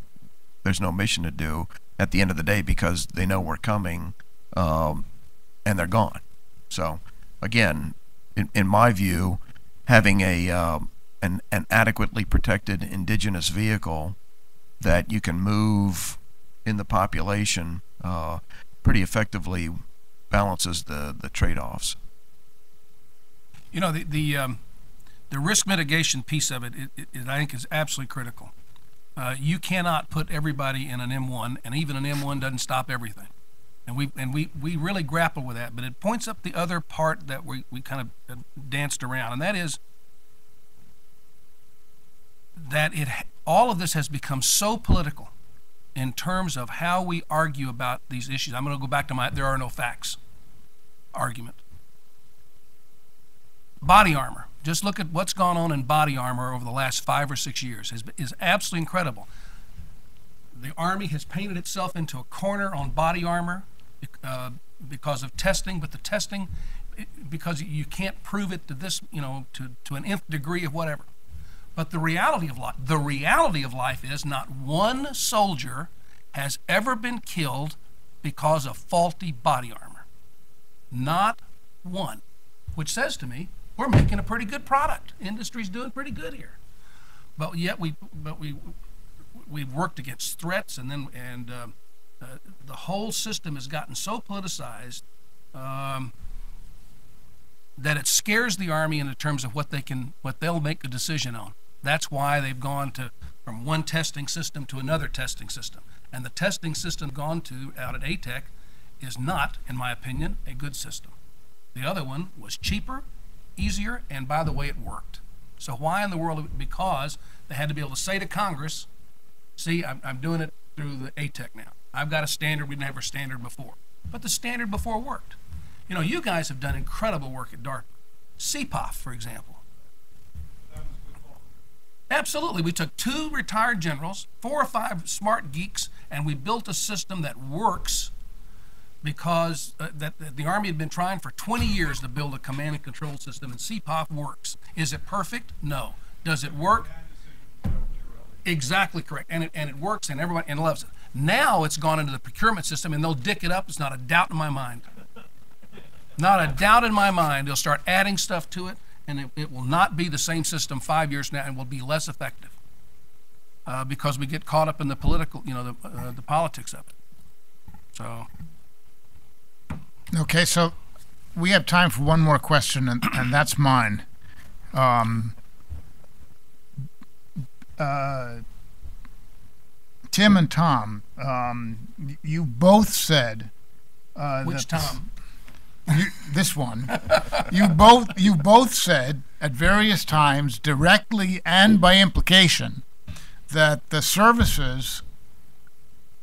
Speaker 3: there's no mission to do at the end of the day because they know we're coming, and they're gone. So again, in my view, having an adequately protected indigenous vehicle that you can move in the population pretty effectively balances the trade-offs.
Speaker 2: You know, the risk mitigation piece of it, I think, is absolutely critical. You cannot put everybody in an M1, and even an M1 doesn't stop everything. And we really grapple with that, but it points up the other part that we kind of danced around, and that is that all of this has become so political in terms of how we argue about these issues. I'm going to go back to my there are no facts argument. Body armor. Just look at what's gone on in body armor over the last 5 or 6 years. Is absolutely incredible. The Army has painted itself into a corner on body armor because of testing, but the testing, because you can't prove it to this, to an nth degree of whatever. But the reality of life is not one soldier has ever been killed because of faulty body armor. Not one, which says to me, we're making a pretty good product. Industry's doing pretty good here. But yet we've worked against threats, and the whole system has gotten so politicized that it scares the Army in terms of what they'll make a decision on. That's why they've gone from one testing system to another testing system. And the testing system gone to out at ATEC is not, in my opinion, a good system. The other one was cheaper, easier, and by the way, it worked. So why in the world? Because they had to be able to say to Congress, see, I'm doing it through the ATEC now. I've got a standard we didn't have a standard before. But the standard before worked. You know, you guys have done incredible work at DARPA. CPOF, for example. Absolutely. We took 2 retired generals, 4 or 5 smart geeks, and we built a system that works because that the Army had been trying for 20 years to build a command and control system, and CPOF works. Is it perfect? No. Does it work? Exactly correct. And it works, and everybody loves it. Now it's gone into the procurement system, and they'll dick it up. It's not a doubt in my mind. Not a doubt in my mind. They'll start adding stuff to it, and it will not be the same system 5 years from now, and will be less effective because we get caught up in the political, the politics of it. So.
Speaker 1: Okay, so we have time for one more question, and that's mine. Tim and Tom, you both said
Speaker 2: which Tom?
Speaker 1: This one. You both said at various times, directly and by implication, that the service's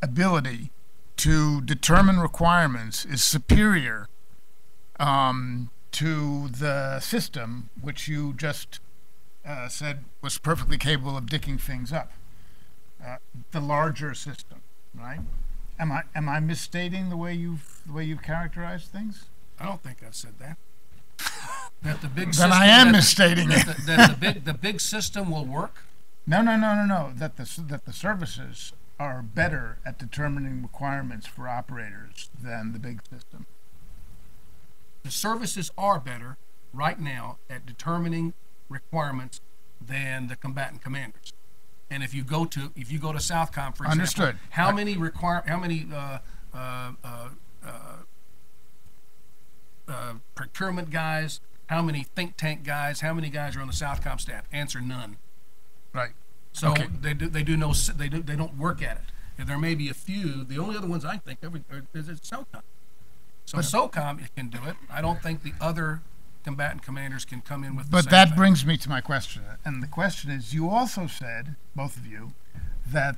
Speaker 1: ability to determine requirements is superior to the system, which you just said was perfectly capable of dicking things up. The larger system, right? Am I misstating the way you've characterized things?
Speaker 2: I don't think I've said that. That the big
Speaker 1: then
Speaker 2: system,
Speaker 1: I am misstating it.
Speaker 2: That the big system will work.
Speaker 1: No. That the services are better at determining requirements for operators than the big system.
Speaker 2: The services are better right now at determining requirements than the combatant commanders. And if you go to Southcom, for example,
Speaker 1: Understood.
Speaker 2: how many procurement guys, how many think tank guys, how many guys are on the Southcom staff? Answer: none.
Speaker 1: Right.
Speaker 2: So
Speaker 1: Okay.
Speaker 2: they don't work at it. And there may be a few. The only other ones I think of is SOCOM. So SOCOM can do it. I don't think the other combatant commanders can come in with the
Speaker 1: But
Speaker 2: same
Speaker 1: that
Speaker 2: thing.
Speaker 1: brings me to my question. And the question is, you also said, both of you, that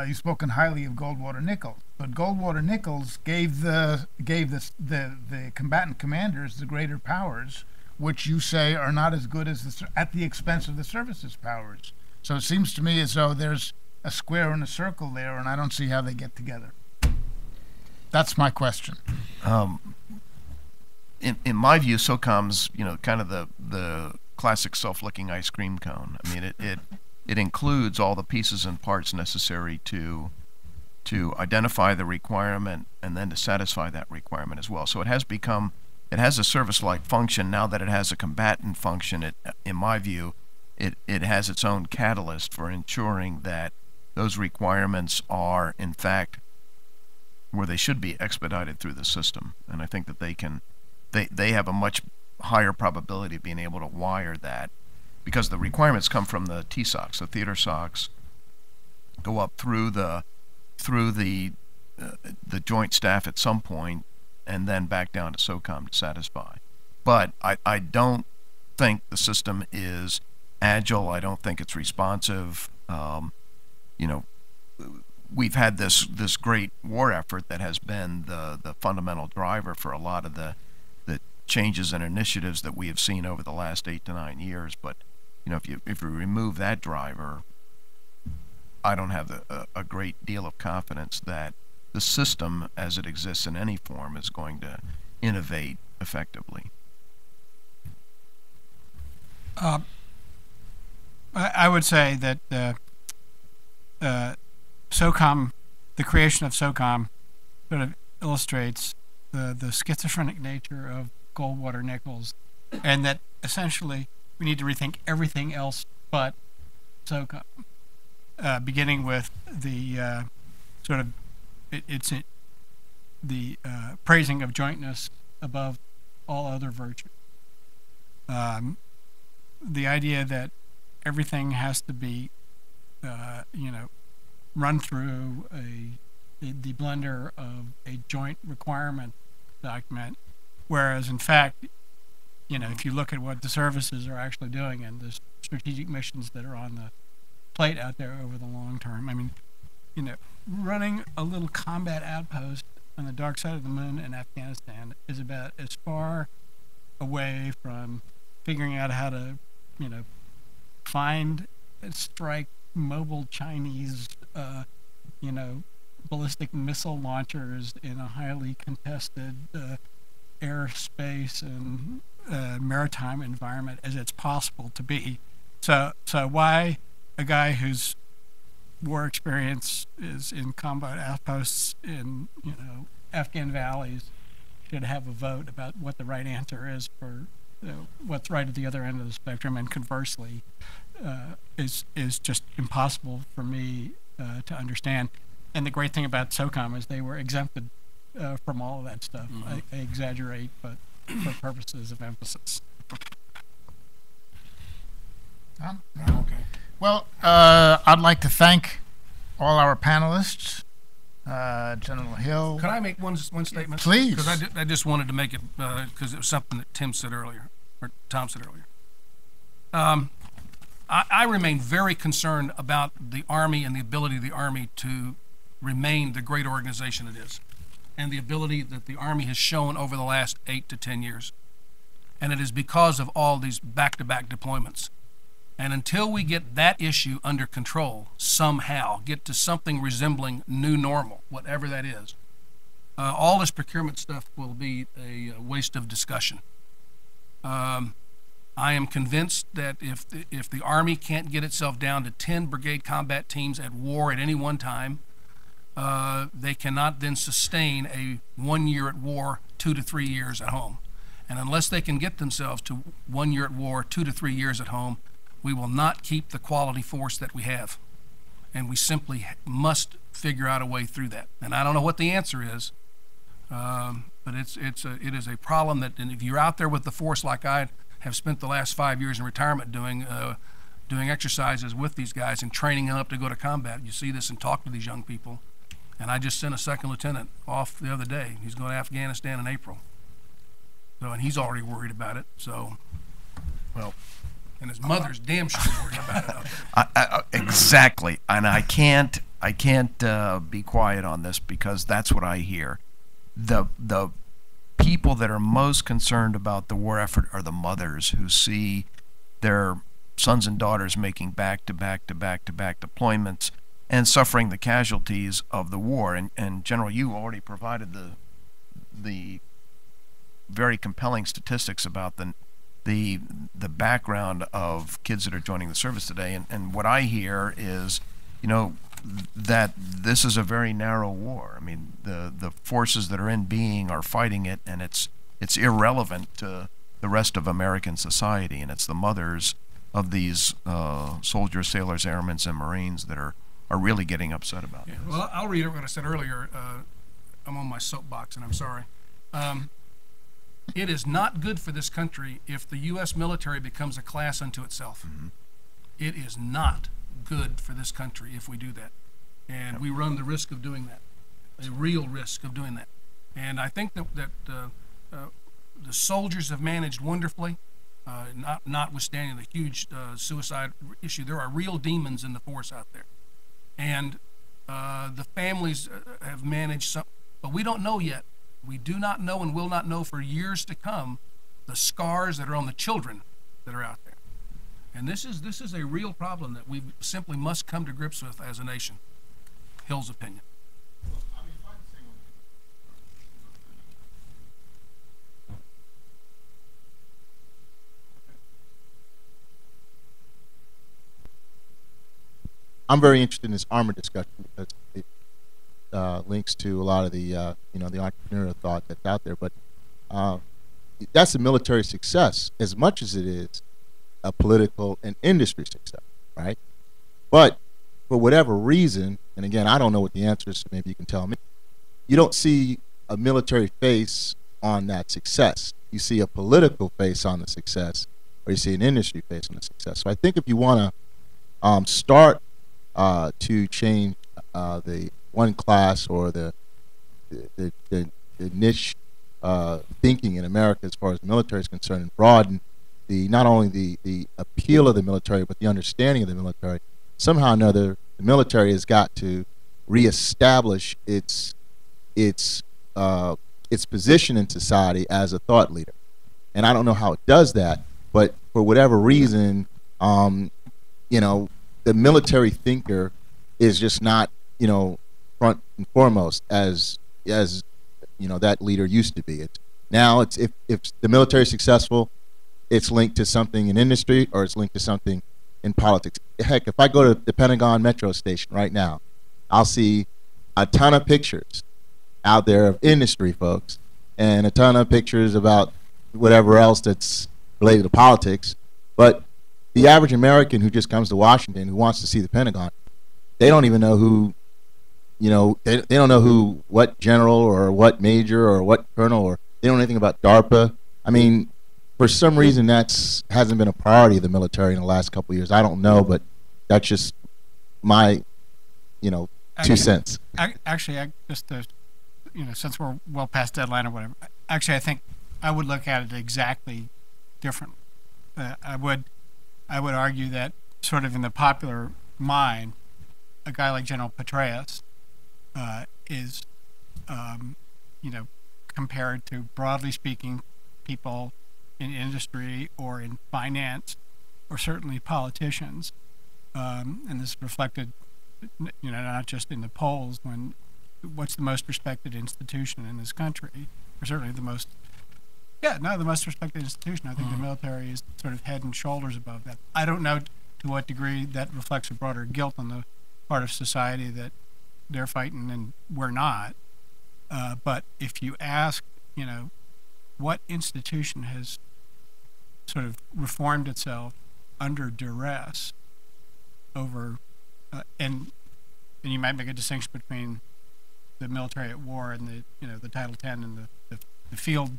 Speaker 1: you've spoken highly of Goldwater Nichols. But Goldwater Nichols gave the combatant commanders the greater powers, which you say are not as good as at the expense of the services powers. So it seems to me as though there's a square and a circle there, and I don't see how they get together. That's my question.
Speaker 3: In my view, SOCOM's, kind of the classic self-licking ice cream cone. I mean, it includes all the pieces and parts necessary to identify the requirement and then to satisfy that requirement as well. So it has a service-like function. Now that it has a combatant function, in my view, it has its own catalyst for ensuring that those requirements are, in fact, where they should be, expedited through the system. And I think that they have a much higher probability of being able to wire that, because the requirements come from the TSOCs, the theater SOCs, go up through the joint staff at some point, and then back down to SOCOM to satisfy. But I don't think the system is agile. I don't think it's responsive. We've had this great war effort that has been the fundamental driver for a lot of the changes and initiatives that we have seen over the last 8 to 9 years. But if you remove that driver, I don't have a great deal of confidence that the system as it exists in any form is going to innovate effectively.
Speaker 4: I would say that SOCOM, the creation of SOCOM, sort of illustrates the schizophrenic nature of Goldwater Nichols, and that essentially we need to rethink everything else but SOCOM, beginning with the the praising of jointness above all other virtue. The idea that everything has to be, run through the blender of a joint requirement document, whereas in fact, if you look at what the services are actually doing and the strategic missions that are on the plate out there over the long term, I mean, running a little combat outpost on the dark side of the moon in Afghanistan is about as far away from figuring out how to, find and strike mobile Chinese, ballistic missile launchers in a highly contested airspace and maritime environment as it's possible to be. So why a guy whose war experience is in combat outposts in Afghan valleys should have a vote about what the right answer is for what's right at the other end of the spectrum, and conversely, is just impossible for me to understand. And the great thing about SOCOM is they were exempted from all of that stuff. I exaggerate, but for purposes of emphasis.
Speaker 1: Okay. Well, I'd like to thank all our panelists, General Hill.
Speaker 2: Can I make one statement?
Speaker 1: Please.
Speaker 2: Because I just wanted to make it because it was something that Tom said earlier. I remain very concerned about the Army and the ability of the Army to remain the great organization it is, and the ability that the Army has shown over the last 8 to 10 years. And it is because of all these back-to-back deployments. And until we get that issue under control, somehow, get to something resembling new normal, whatever that is, all this procurement stuff will be a waste of discussion. I am convinced that if the Army can't get itself down to 10 brigade combat teams at war at any one time, they cannot then sustain a 1 year at war, 2 to 3 years at home. And unless they can get themselves to 1 year at war, 2 to 3 years at home, we will not keep the quality force that we have. And we simply must figure out a way through that. And I don't know what the answer is, but it is a problem that, and if you're out there with the force like I have spent the last 5 years in retirement doing exercises with these guys and training them up to go to combat, you see this and talk to these young people. And I just sent a second lieutenant off the other day. He's going to Afghanistan in April. So, and he's already worried about it. So,
Speaker 3: Well,
Speaker 2: and his mother's damn sure worried about it.
Speaker 3: exactly, and I can't be quiet on this because that's what I hear. The people that are most concerned about the war effort are the mothers who see their sons and daughters making back-to-back deployments and suffering the casualties of the war. And General, you already provided the very compelling statistics about the background of kids that are joining the service today. And what I hear is, that this is a very narrow war. I mean, the forces that are in being are fighting it, and it's irrelevant to the rest of American society, and it's the mothers of these soldiers, sailors, airmen, and Marines that are really getting upset about this.
Speaker 2: Well, I'll read what I said earlier. I'm on my soapbox, and I'm sorry. It is not good for this country if the U.S. military becomes a class unto itself.
Speaker 3: Mm-hmm.
Speaker 2: It is not good for this country if we do that. And we run the risk of doing that, a real risk of doing that. And I think that the soldiers have managed wonderfully, notwithstanding the huge suicide issue. There are real demons in the force out there. And the families have managed some, but we don't know yet. We do not know and will not know for years to come the scars that are on the children that are out there. And this is a real problem that we simply must come to grips with as a nation. Hill's opinion.
Speaker 5: I'm very interested in this armor discussion because it links to a lot of the the entrepreneurial thought that's out there. But that's a military success as much as it is a political and industry success, right? But for whatever reason, and again, I don't know what the answer is, so maybe you can tell me, you don't see a military face on that success. You see a political face on the success, or you see an industry face on the success. So I think if you want to start to change the one class or the niche thinking in America as far as the military is concerned, and broaden not only the appeal of the military but the understanding of the military, somehow or another the military has got to reestablish its position in society as a thought leader. And I don't know how it does that, but for whatever reason, the military thinker is just not, front and foremost as that leader used to be. Now it's if the military is successful, it's linked to something in industry or it's linked to something in politics. Heck, if I go to the Pentagon Metro Station right now, I'll see a ton of pictures out there of industry folks and a ton of pictures about whatever else that's related to politics. But the average American who just comes to Washington, who wants to see the Pentagon, they don't even know who, they don't know what general or what major or what colonel, or they don't know anything about DARPA. I mean, for some reason hasn't been a priority of the military in the last couple of years. I don't know, but that's just my, 2 cents.
Speaker 4: Actually, since we're well past deadline or whatever, actually, I think I would look at it exactly differently. I would argue that sort of in the popular mind, a guy like General Petraeus is, compared to, broadly speaking, people in industry or in finance, or certainly politicians, and this is reflected, not just in the polls. What's the most respected institution in this country, or certainly the most respected institution. I think the military is sort of head and shoulders above that. I don't know to what degree that reflects a broader guilt on the part of society that they're fighting and we're not. But if you ask, what institution has sort of reformed itself under duress over, and you might make a distinction between the military at war and the Title 10 and the field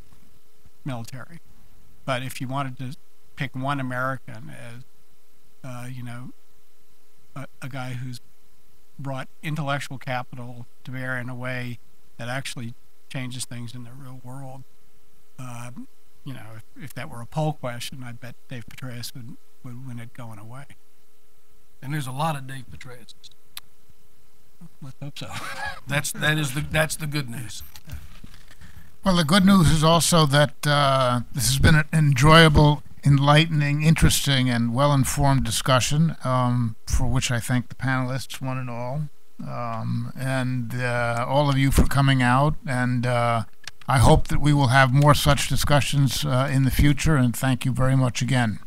Speaker 4: military. But if you wanted to pick one American as, a guy who's brought intellectual capital to bear in a way that actually changes things in the real world, if that were a poll question, I bet Dave Petraeus would win it going away.
Speaker 2: And there's a lot of Dave Petraeus.
Speaker 4: Let's hope so.
Speaker 2: That's the good news.
Speaker 1: Well, the good news is also that this has been an enjoyable, enlightening, interesting, and well-informed discussion, for which I thank the panelists, one and all, and all of you for coming out. And I hope that we will have more such discussions in the future, and thank you very much again.